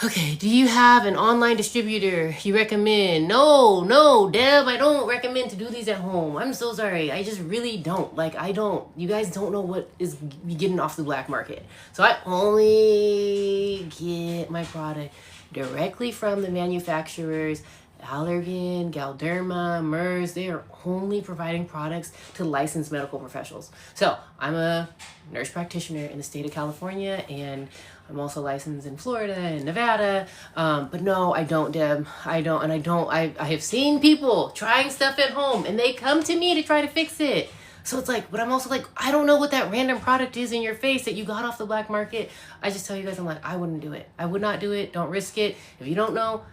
Okay, do you have an online distributor you recommend? No, Deb, I don't recommend to do these at home. I'm so sorry. I just really don't. You guys don't know what is getting off the black market. So I only get my product directly from the manufacturers. Allergan, Galderma, Merz, they are only providing products to licensed medical professionals. So I'm a nurse practitioner in the state of California, and I'm also licensed in Florida and Nevada. But no, I don't, Deb. I have seen people trying stuff at home and they come to me to try to fix it. So it's like, but I'm also like, I don't know what that random product is in your face that you got off the black market. I just tell you guys, I'm like, I wouldn't do it. I would not do it. Don't risk it. If you don't know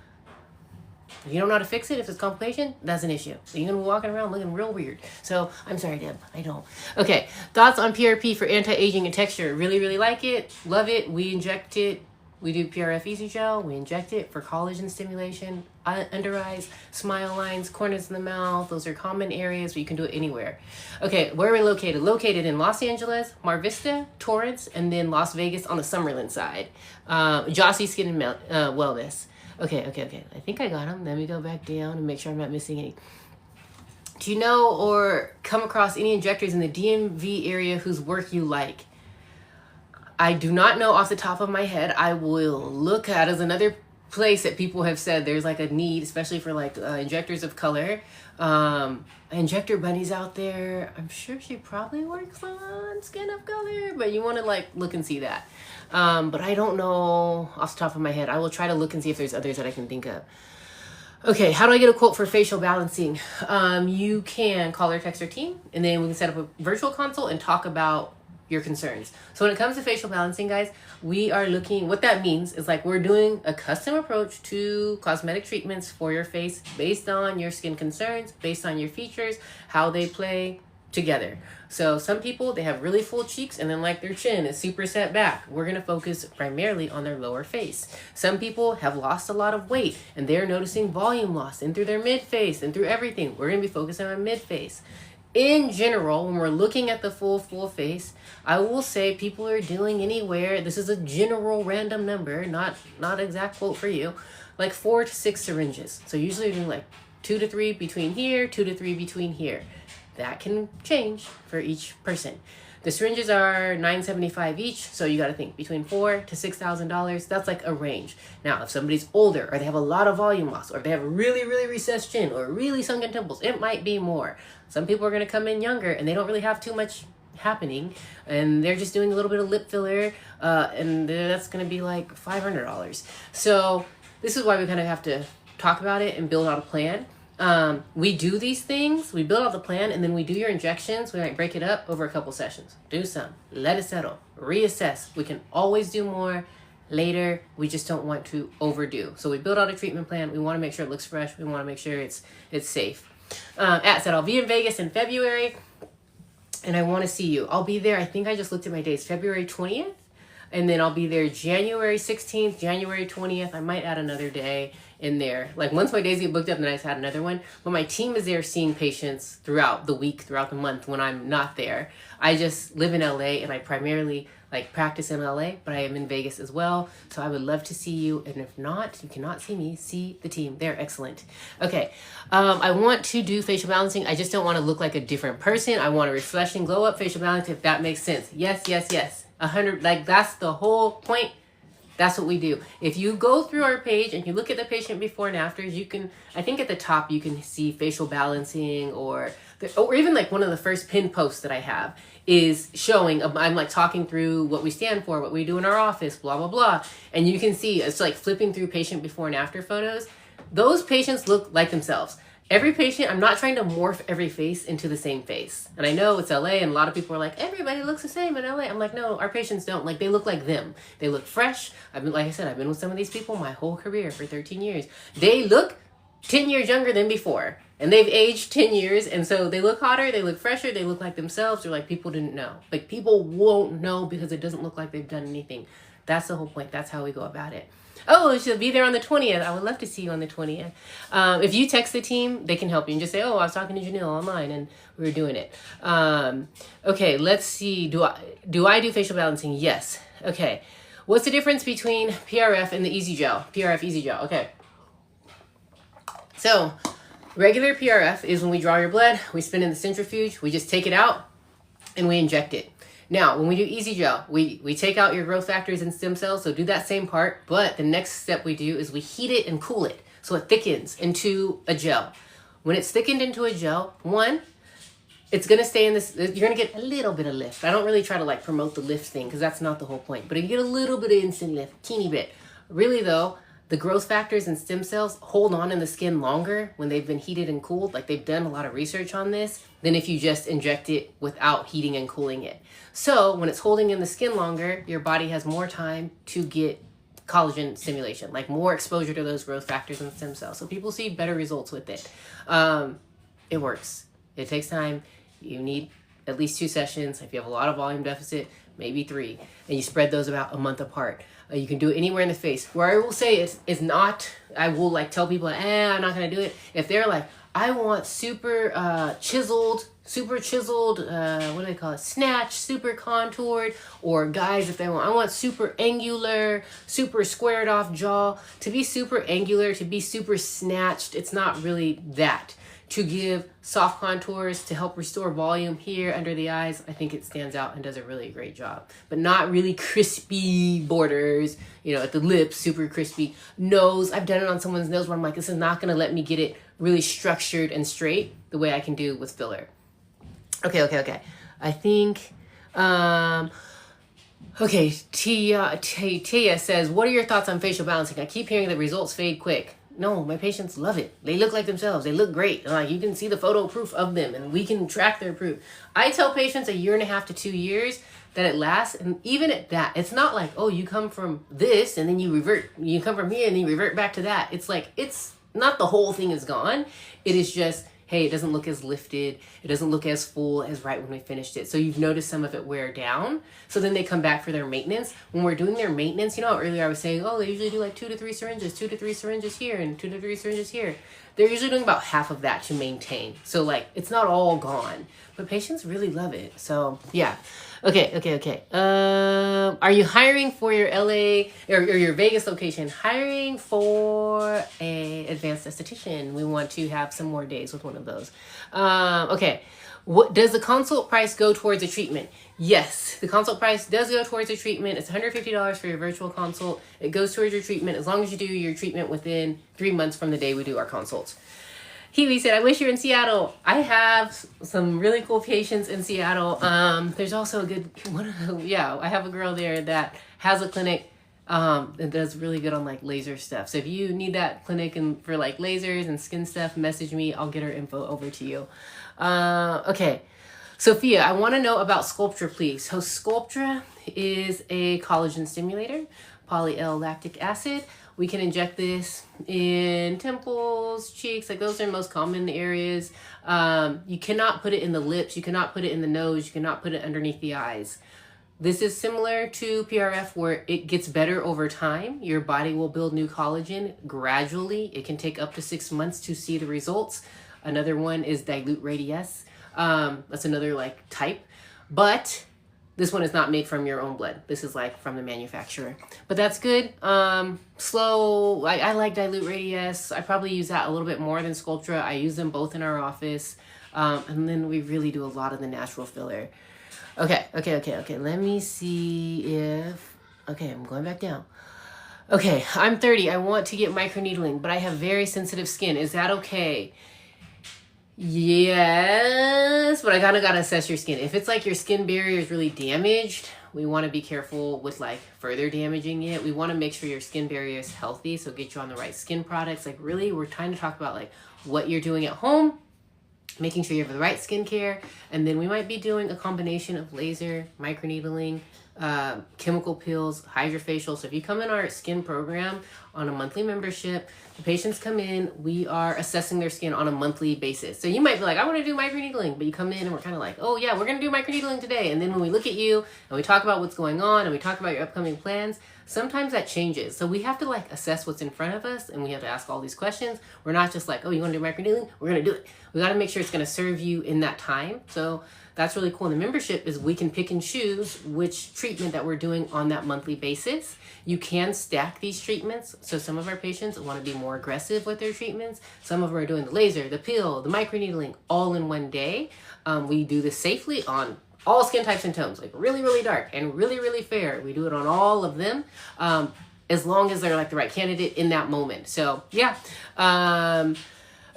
how to fix it, if it's complication, that's an issue. So you're going to be walking around looking real weird. So I'm sorry, Deb, I don't. Okay, thoughts on PRP for anti-aging and texture. Really, really like it. Love it. We inject it. We do PRF Easy Gel. We inject it for collagen stimulation, under eyes, smile lines, corners of the mouth. Those are common areas, but you can do it anywhere. Okay, where are we located? Located in Los Angeles, Mar Vista, Torrance, and then Las Vegas on the Summerlin side. Jossie Skin and Wellness. Okay. I think I got them. Let me go back down and make sure I'm not missing any. Do you know or come across any injectors in the DMV area whose work you like? I do not know off the top of my head. I will look at as another place that people have said there's like a need, especially for like injectors of color. Injector Bunny's out there. I'm sure she probably works on skin of color, but you want to like look and see that. But I don't know off the top of my head. I will try to look and see if there's others that I can think of. Okay, how do I get a quote for facial balancing? You can call or text our team, and then we can set up a virtual consult and talk about your concerns. So when it comes to facial balancing, guys, we are looking, what that means is like we're doing a custom approach to cosmetic treatments for your face based on your skin concerns, based on your features, how they play together. So some people, they have really full cheeks and then like their chin is super set back. We're going to focus primarily on their lower face. Some people have lost a lot of weight and they're noticing volume loss in through their mid face and through everything. We're going to be focusing on mid face. In general, when we're looking at the full face, I will say people are doing anywhere, this is a general random number, not exact quote for you, like 4 to 6 syringes. So usually you're doing like 2 to 3 between here, 2 to 3 between here. That can change for each person. The syringes are $975 each, so you got to think between $4,000 to $6,000. That's like a range. Now, if somebody's older, or they have a lot of volume loss, or they have a really recessed chin, or really sunken temples, it might be more. Some people are going to come in younger, and they don't really have too much happening, and they're just doing a little bit of lip filler, and that's going to be like $500. So this is why we kind of have to talk about it and build out a plan. We do these things, we build out the plan, and then we do your injections. We might break it up over a couple sessions. Do some, let it settle, reassess. We can always do more later. We just don't want to overdo. So we build out a treatment plan. We want to make sure it looks fresh. We want to make sure it's safe. I'll be in Vegas in February, and I want to see you. I'll be there. I think I just looked at my dates, February 20th, and then I'll be there January 16th, January 20th. I might add another day in there. Like once my days get booked up, then I just had another one. But my team is there seeing patients throughout the week, throughout the month when I'm not there. I just live in LA and I primarily like practice in LA, but I am in Vegas as well. So I would love to see you. And if not, you cannot see me, see the team. They're excellent. Okay. I want to do facial balancing. I just don't want to look like a different person. I want a refreshing glow up facial balance, if that makes sense. Yes. 100, like that's the whole point. That's what we do. If you go through our page and you look at the patient before and afters, you can, I think at the top you can see facial balancing, or even like one of the first pin posts that I have is showing, I'm like talking through what we stand for, what we do in our office, blah, blah, blah. And you can see it's like flipping through patient before and after photos. Those patients look like themselves. Every patient, I'm not trying to morph every face into the same face. And I know it's LA and a lot of people are like, everybody looks the same in LA. I'm like, no, our patients don't. Like, they look like them. They look fresh. Like I said, I've been with some of these people my whole career for 13 years. They look 10 years younger than before. And they've aged 10 years. And so they look hotter. They look fresher. They look like themselves. Or like people didn't know. Like people won't know because it doesn't look like they've done anything. That's the whole point. That's how we go about it. Oh, she'll be there on the 20th. I would love to see you on the 20th. If you text the team, they can help you and just say, oh, I was talking to Ginille online and we were doing it. Okay, let's see. Do I do facial balancing? Yes. Okay. What's the difference between PRF and the Easy Gel? PRF Easy Gel. Okay. So regular PRF is when we draw your blood, we spin in the centrifuge, we just take it out and we inject it. Now, when we do Easy Gel, we take out your growth factors and stem cells, so do that same part, but the next step we do is we heat it and cool it, so it thickens into a gel. When it's thickened into a gel, one, it's going to stay in this, you're going to get a little bit of lift. I don't really try to like promote the lift thing, because that's not the whole point, but you get a little bit of instant lift, teeny bit. Really though, the growth factors and stem cells hold on in the skin longer when they've been heated and cooled. Like they've done a lot of research on this than if you just inject it without heating and cooling it. So when it's holding in the skin longer, your body has more time to get collagen stimulation, like more exposure to those growth factors and stem cells. So people see better results with it. It works. It takes time. You need at least 2 sessions. If you have a lot of volume deficit, maybe 3. And you spread those about a month apart. You can do it anywhere in the face. Where I will say is not, I will like tell people, I'm not going to do it. If they're like, I want super chiseled, what do they call it? Snatch, super contoured. Or guys, if they want, I want super angular, super squared off jaw. To be super angular, to be super snatched, it's not really that. to give soft contours to help restore volume here under the eyes, I think it stands out and does a really great job. But not really crispy borders, you know, at the lips, super crispy. Nose, I've done it on someone's nose where I'm like, this is not gonna let me get it really structured and straight the way I can do with filler. Okay. I think, okay, Tia says, what are your thoughts on facial balancing? I keep hearing the results fade quick. No, my patients love it. They look like themselves. They look great. Like, you can see the photo proof of them, and we can track their proof. I tell patients 1.5 years to 2 years that it lasts, and even at that, it's not like, oh, you come from this and then you revert. You come from here and then you revert back to that. It's like, it's not the whole thing is gone. It is just, hey, it doesn't look as lifted. It doesn't look as full as right when we finished it. So you've noticed some of it wear down. So then they come back for their maintenance. When we're doing their maintenance, you know, earlier I was saying, oh, they usually do like 2 to 3 syringes, 2 to 3 syringes here and 2 to 3 syringes here. They're usually doing about half of that to maintain. So like, it's not all gone, but patients really love it. So yeah. Okay. Are you hiring for your LA or your Vegas location? Hiring for a advanced esthetician. We want to have some more days with one of those. Okay. What does the consult price go towards a treatment? Yes, the consult price does go towards a treatment. It's $150 for your virtual consult. It goes towards your treatment as long as you do your treatment within 3 months from the day we do our consults. Healy said, I wish you were in Seattle. I have some really cool patients in Seattle. There's also a good one. Yeah, I have a girl there that has a clinic that does really good on like laser stuff. So if you need that clinic and for like lasers and skin stuff, message me. I'll get her info over to you. Okay. Sophia, I want to know about Sculptra, please. So Sculptra is a collagen stimulator, poly-L-lactic acid. We can inject this in temples, cheeks, like those are most common areas. You cannot put it in the lips. You cannot put it in the nose. You cannot put it underneath the eyes. This is similar to PRF where it gets better over time. Your body will build new collagen gradually. It can take up to 6 months to see the results. Another one is dilute radius. That's another like type, but this one is not made from your own blood. This is like from the manufacturer, but that's good. Slow. I like dilute radius. I probably use that a little bit more than Sculptra. I use them both in our office. And then we really do a lot of the natural filler. Okay. Let me see if, okay, I'm going back down. Okay, I'm 30. I want to get microneedling, but I have very sensitive skin. Is that okay? Yes, but I kind of got to assess your skin. If it's like your skin barrier is really damaged, we want to be careful with like further damaging it. We want to make sure your skin barrier is healthy, so get you on the right skin products. Like really, we're trying to talk about like what you're doing at home, making sure you have the right skincare, and then we might be doing a combination of laser, microneedling, chemical peels, hydrofacial. So if you come in our skin program on a monthly membership, the patients come in, we are assessing their skin on a monthly basis. So you might be like, I want to do microneedling, but you come in and we're kind of like, oh yeah, we're going to do microneedling today. And then when we look at you and we talk about what's going on and we talk about your upcoming plans, sometimes that changes. So we have to like assess what's in front of us and we have to ask all these questions. We're not just like, oh, you want to do microneedling? We're going to do it. We got to make sure it's going to serve you in that time. So that's really cool. In the membership is we can pick and choose which treatment that we're doing on that monthly basis. You can stack these treatments. So some of our patients want to be more aggressive with their treatments. Some of them are doing the laser, the peel, the microneedling all in one day. We do this safely on all skin types and tones, like really, really dark and really, really fair. We do it on all of them as long as they're like the right candidate in that moment. So yeah.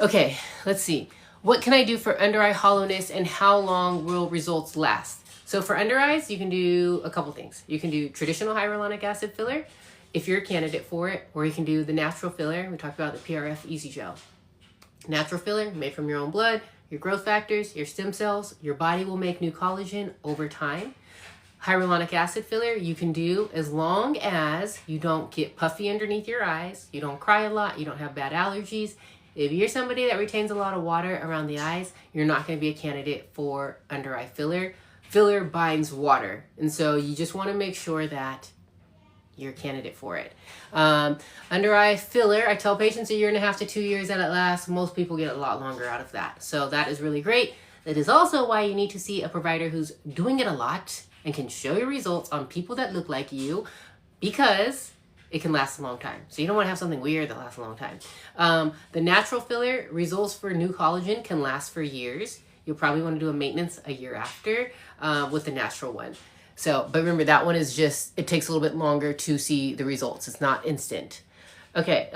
Okay, let's see. What can I do for under eye hollowness and how long will results last? So for under eyes, you can do a couple things. You can do traditional hyaluronic acid filler if you're a candidate for it, or you can do the natural filler. We talked about the PRF Easy Gel. Natural filler made from your own blood, your growth factors, your stem cells. Your body will make new collagen over time. Hyaluronic acid filler you can do as long as you don't get puffy underneath your eyes, you don't cry a lot, you don't have bad allergies. If you're somebody that retains a lot of water around the eyes, you're not going to be a candidate for under eye filler. Filler binds water, and so you just want to make sure that you're a candidate for it. Under eye filler, I tell patients 1.5 to 2 years that it lasts. Most people get a lot longer out of that, so that is really great. That is also why you need to see a provider who's doing it a lot and can show you results on people that look like you, because it can last a long time. So you don't want to have something weird that lasts a long time. The natural filler results for new collagen can last for years. You'll probably want to do a maintenance a year after with the natural one. So, but remember that one is just, it takes a little bit longer to see the results. It's not instant. Okay.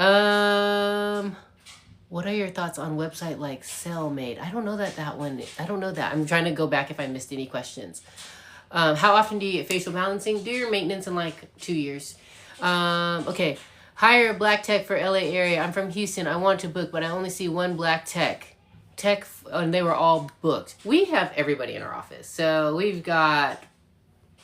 What are your thoughts on website like Cellmate? I don't know that one. I don't know that. I'm trying to go back if I missed any questions. How often do you get facial balancing? Do your maintenance in like 2 years. Okay. Hire a black tech for LA area. I'm from Houston. I want to book, but I only see one black tech. And they were all booked. We have everybody in our office. So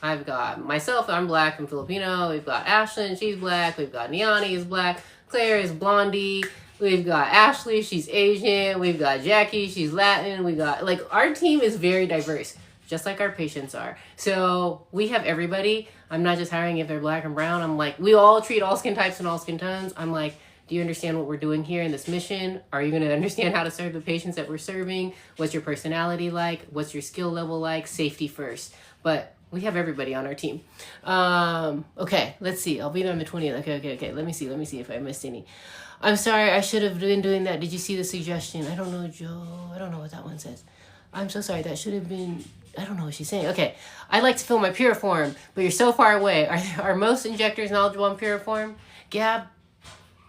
I've got myself, I'm black and Filipino. We've got Ashlyn, she's black. We've got Niani is black. Claire is blondie. We've got Ashley, she's Asian. We've got Jackie, she's Latin. We got, like, our team is very diverse, just like our patients are. So we have everybody. I'm not just hiring if they're black and brown. I'm like, we all treat all skin types and all skin tones. I'm like, do you understand what we're doing here in this mission? Are you going to understand how to serve the patients that we're serving? What's your personality like? What's your skill level like? Safety first. But we have everybody on our team. Okay, let's see. I'll be there on the 20th. Okay. Let me see if I missed any. I'm sorry, I should have been doing that. Did you see the suggestion? I don't know, Joe. I don't know what that one says. I'm so sorry. That should have been, I don't know what she's saying. Okay, I'd like to fill my Puriform, but you're so far away. Are most injectors knowledgeable on Puriform? Gab,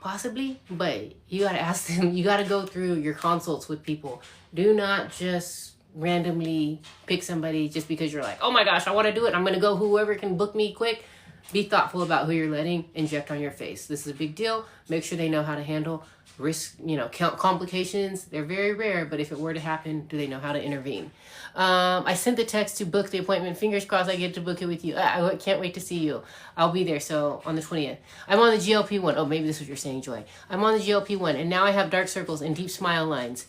possibly, but you got to ask them. You got to go through your consults with people. Do not just randomly pick somebody just because you're like, oh my gosh, I want to do it. I'm going to go whoever can book me quick. Be thoughtful about who you're letting inject on your face. This is a big deal. Make sure they know how to handle risk, count complications. They're very rare, but if it were to happen, do they know how to intervene? I sent the text to book the appointment. Fingers crossed I get to book it with you. I can't wait to see you. I'll be there. So on the 20th. I'm on the GLP-1. Oh, maybe this is what you're saying, Joy. I'm on the GLP-1, and now I have dark circles and deep smile lines.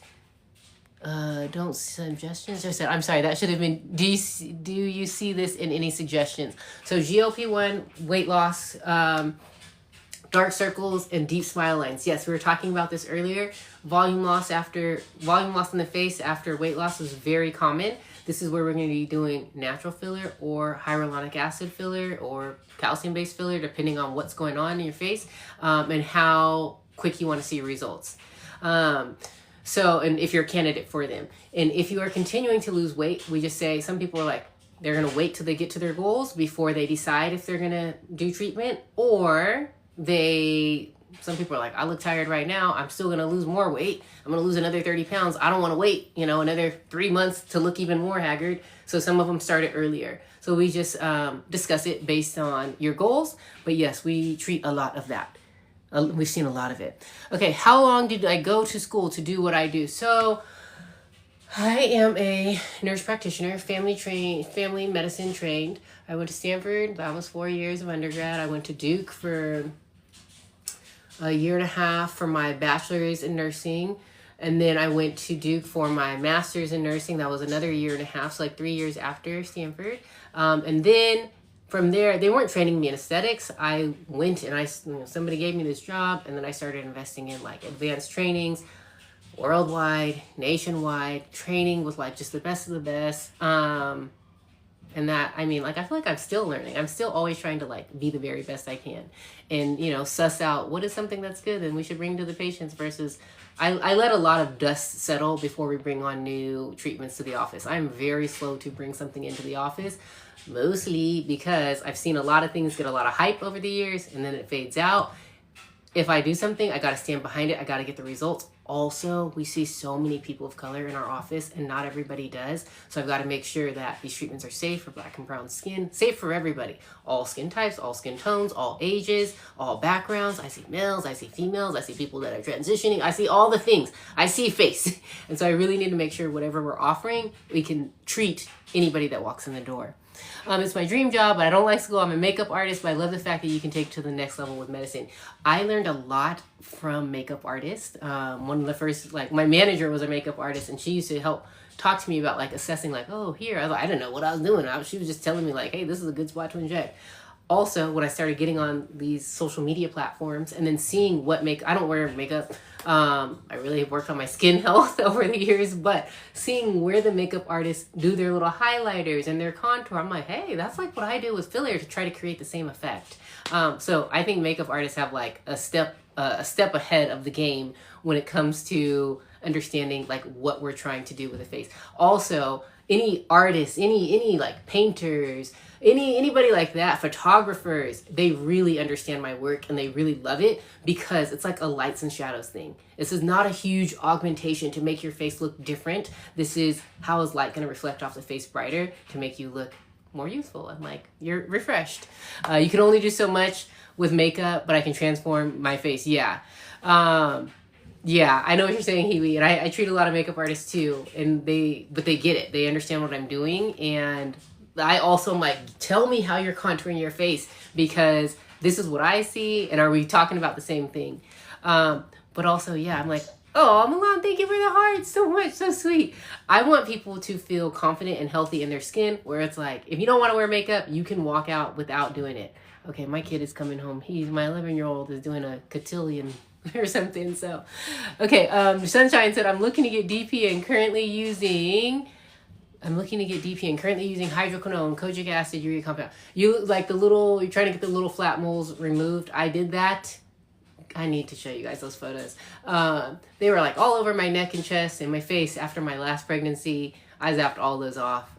Don't suggestions. I'm sorry, that should have been, do you see this in any suggestions? So GLP-1, weight loss, dark circles, and deep smile lines. Yes, we were talking about this earlier. Volume loss in the face after weight loss is very common. This is where we're going to be doing natural filler or hyaluronic acid filler or calcium-based filler, depending on what's going on in your face, and how quick you want to see results. So, and if you're a candidate for them. And if you are continuing to lose weight, we just say, some people are like, they're going to wait till they get to their goals before they decide if they're going to do treatment, or some people are like, I look tired right now. I'm still going to lose more weight. I'm going to lose another 30 pounds. I don't want to wait, another 3 months to look even more haggard. So some of them started earlier. So we just discuss it based on your goals. But yes, we treat a lot of that. We've seen a lot of it. Okay, how long did I go to school to do what I do? So I am a nurse practitioner, family medicine trained. I went to Stanford. That was 4 years of undergrad. I went to Duke for a year and a half for my bachelor's in nursing. And then I went to Duke for my master's in nursing. That was another year and a half, so like 3 years after Stanford. And then from there, they weren't training me in aesthetics. I went and somebody gave me this job, and then I started investing in like advanced trainings, worldwide, nationwide training with like just the best of the best. And that, I feel like I'm still learning. I'm still always trying to like be the very best I can and, suss out what is something that's good and we should bring to the patients versus I let a lot of dust settle before we bring on new treatments to the office. I'm very slow to bring something into the office, mostly because I've seen a lot of things get a lot of hype over the years and then it fades out. If I do something, I got to stand behind it. I got to get the results. Also, we see so many people of color in our office and not everybody does. So I've got to make sure that these treatments are safe for black and brown skin, safe for everybody. All skin types, all skin tones, all ages, all backgrounds. I see males, I see females, I see people that are transitioning. I see all the things. I see face. And so I really need to make sure whatever we're offering, we can treat anybody that walks in the door. It's my dream job, but I don't like school. I'm a makeup artist, but I love the fact that you can take it to the next level with medicine. I learned a lot from makeup artists. One of the first, my manager was a makeup artist, and she used to help talk to me about assessing, I didn't know what I was doing. She was just telling me hey, this is a good spot to inject. Also, when I started getting on these social media platforms and then seeing what I don't wear makeup. I really have worked on my skin health over the years, but seeing where the makeup artists do their little highlighters and their contour, I'm like, hey, that's like what I do with filler to try to create the same effect. So I think makeup artists have like a step ahead of the game when it comes to understanding like what we're trying to do with a face. Also, any artists, any like painters, anybody like that, photographers, they really understand my work and they really love it because it's like a lights and shadows thing. This is not a huge augmentation to make your face look different. This is how is light going to reflect off the face brighter to make you look more youthful and like you're refreshed. You can only do so much with makeup, but I can transform my face. Yeah. Yeah, I know what you're saying, Hiwi, and I treat a lot of makeup artists too, and they get it. They understand what I'm doing, and I also am like, tell me how you're contouring your face because this is what I see, and are we talking about the same thing? But also, yeah, I'm like, oh, Milan, thank you for the heart so much, so sweet. I want people to feel confident and healthy in their skin, where it's like, if you don't want to wear makeup, you can walk out without doing it. Okay, my kid is coming home. My 11-year-old is doing a cotillion or something. So, okay. Sunshine said, I'm looking to get DP and currently using hydroquinone, kojic acid, urea compound. You like you're trying to get the little flat moles removed. I did that. I need to show you guys those photos. They were like all over my neck and chest and my face after my last pregnancy. I zapped all those off.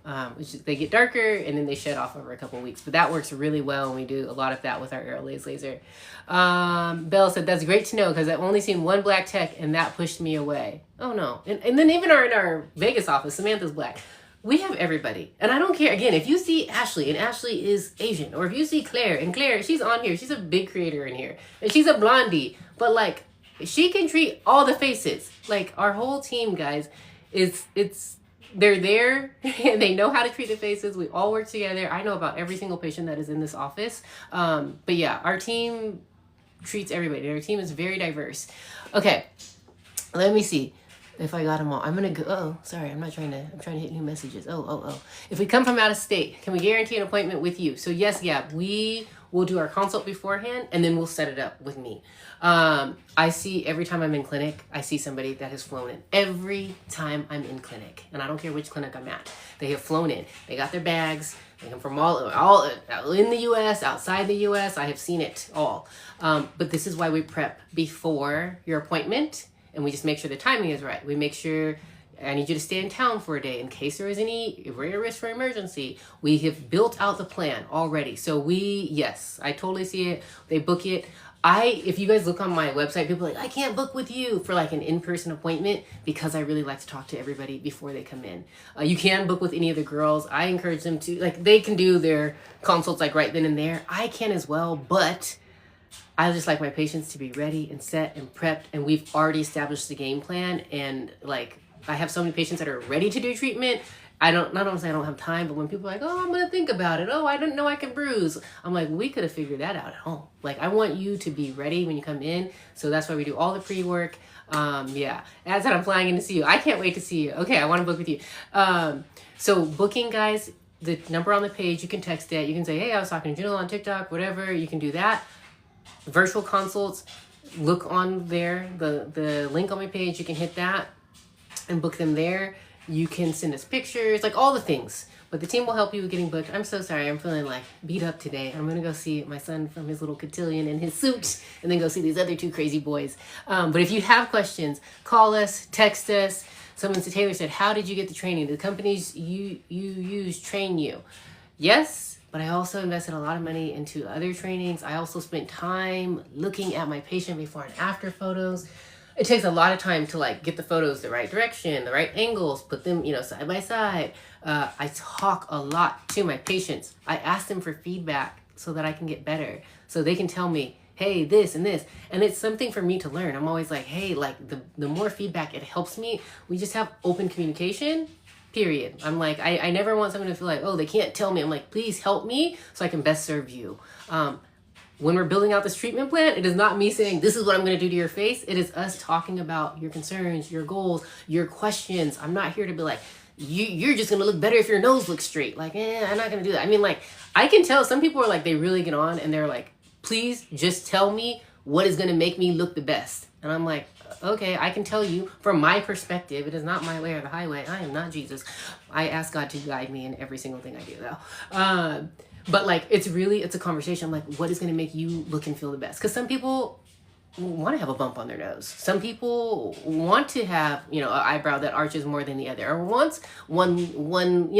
They get darker and then they shed off over a couple of weeks. But that works really well, and we do a lot of that with our Aerolase laser. Belle said, that's great to know because I've only seen one black tech and that pushed me away. Oh no. And then even in our Vegas office, Samantha's black. We have everybody. And I don't care. Again, if you see Ashley and Ashley is Asian, or if you see Claire and Claire, she's on here. She's a big creator in here. And she's a blondie. But like, she can treat all the faces. Like, our whole team, guys, they're there and they know how to treat the faces. We all work together. I know about every single patient that is in this office. But yeah, our team treats everybody. Our team is very diverse. Okay, let me see if I got them all. I'm going to go. Oh, sorry. I'm trying to hit new messages. Oh. If we come from out of state, can we guarantee an appointment with you? So yes, yeah, we will do our consult beforehand and then we'll set it up with me. I see every time I'm in clinic, I see somebody that has flown in. Every time I'm in clinic, and I don't care which clinic I'm at, they have flown in. They got their bags. They come from all in the U.S., outside the U.S. I have seen it all. But this is why we prep before your appointment, and we just make sure the timing is right. We make sure I need you to stay in town for a day in case there is any rare risk for emergency. We have built out the plan already. So yes, I totally see it. They book it. If you guys look on my website, people are like, I can't book with you for like an in-person appointment because I really like to talk to everybody before they come in. You can book with any of the girls. I encourage them to, like, they can do their consults like right then and there. I can as well, but I just like my patients to be ready and set and prepped, and we've already established the game plan. And like, I have so many patients that are ready to do treatment. Not only say I don't have time, but when people are like, oh, I'm going to think about it. Oh, I didn't know I can bruise. I'm like, we could have figured that out at home. Like, I want you to be ready when you come in. So that's why we do all the pre-work. Yeah. As I'm flying in to see you. I can't wait to see you. Okay, I want to book with you. So booking, guys, the number on the page, you can text it. You can say, hey, I was talking to Ginille on TikTok, whatever. You can do that. Virtual consults, look on there, the link on my page. You can hit that and book them there. You can send us pictures, like all the things. But the team will help you with getting booked. I'm so sorry. I'm feeling like beat up today. I'm going to go see my son from his little cotillion in his suit and then go see these other two crazy boys. But if you have questions, call us, text us. Someone said, Taylor said, how did you get the training? The companies you use train you. Yes, but I also invested a lot of money into other trainings. I also spent time looking at my patient before and after photos. It takes a lot of time to like get the photos the right direction, the right angles, put them, side by side. I talk a lot to my patients. I ask them for feedback so that I can get better. So they can tell me, hey, this and this. And it's something for me to learn. I'm always like, hey, like the more feedback, it helps me. We just have open communication, period. I'm like, I never want someone to feel like, oh, they can't tell me. I'm like, please help me so I can best serve you. When we're building out this treatment plan, it is not me saying, this is what I'm going to do to your face. It is us talking about your concerns, your goals, your questions. I'm not here to be like, you're just gonna look better if your nose looks straight. Like, I'm not gonna do that. I mean, like, I can tell some people are like, they really get on and they're like, please just tell me what is gonna make me look the best. And I'm like, okay, I can tell you from my perspective. It is not my way or the highway. I am not Jesus. I ask God to guide me in every single thing I do, though. But like, it's a conversation. Like, what is going to make you look and feel the best? Because some people want to have a bump on their nose. Some people want to have, an eyebrow that arches more than the other, or wants one,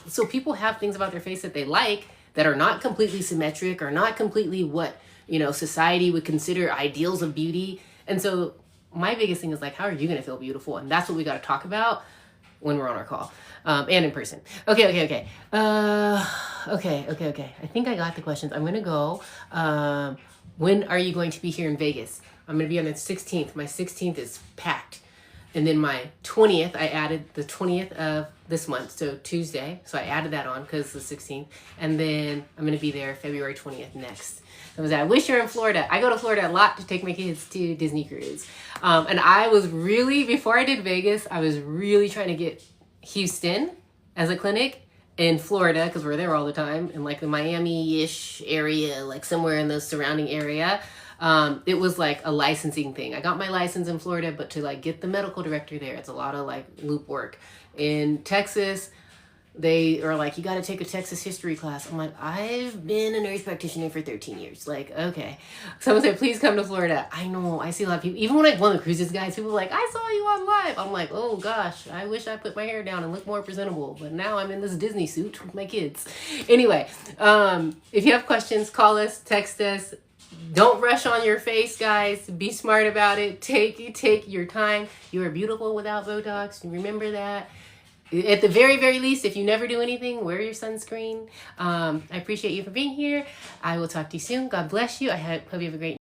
so people have things about their face that they like that are not completely symmetric or not completely what, society would consider ideals of beauty. And so my biggest thing is like, how are you going to feel beautiful? And that's what we got to talk about when we're on our call, and in person. Okay. I think I got the questions. I'm going to go. When are you going to be here in Vegas? I'm going to be on the 16th. My 16th is packed. And then my 20th, I added the 20th of this month, so Tuesday. So I added that on because it's the 16th. And then I'm going to be there February 20th next. I wish you're in Florida. I go to Florida a lot to take my kids to Disney cruise. And I was really, before I did Vegas, I was really trying to get Houston as a clinic in Florida, because we're there all the time, in like the Miami-ish area, like somewhere in the surrounding area. It was like a licensing thing. I got my license in Florida, but to like get the medical director there, it's a lot of like loop work. In Texas, they are like, you got to take a Texas history class. I'm like, I've been a nurse practitioner for 13 years. Like, okay. Someone said, please come to Florida. I know. I see a lot of people. Even when I go on the cruises, guys, people are like, I saw you on live. I'm like, oh gosh, I wish I put my hair down and look more presentable. But now I'm in this Disney suit with my kids. Anyway, if you have questions, call us, text us. Don't rush on your face, guys. Be smart about it. Take your time. You are beautiful without Botox. Remember that. At the very, very least, if you never do anything, wear your sunscreen. I appreciate you for being here. I will talk to you soon. God bless you. I hope you have a great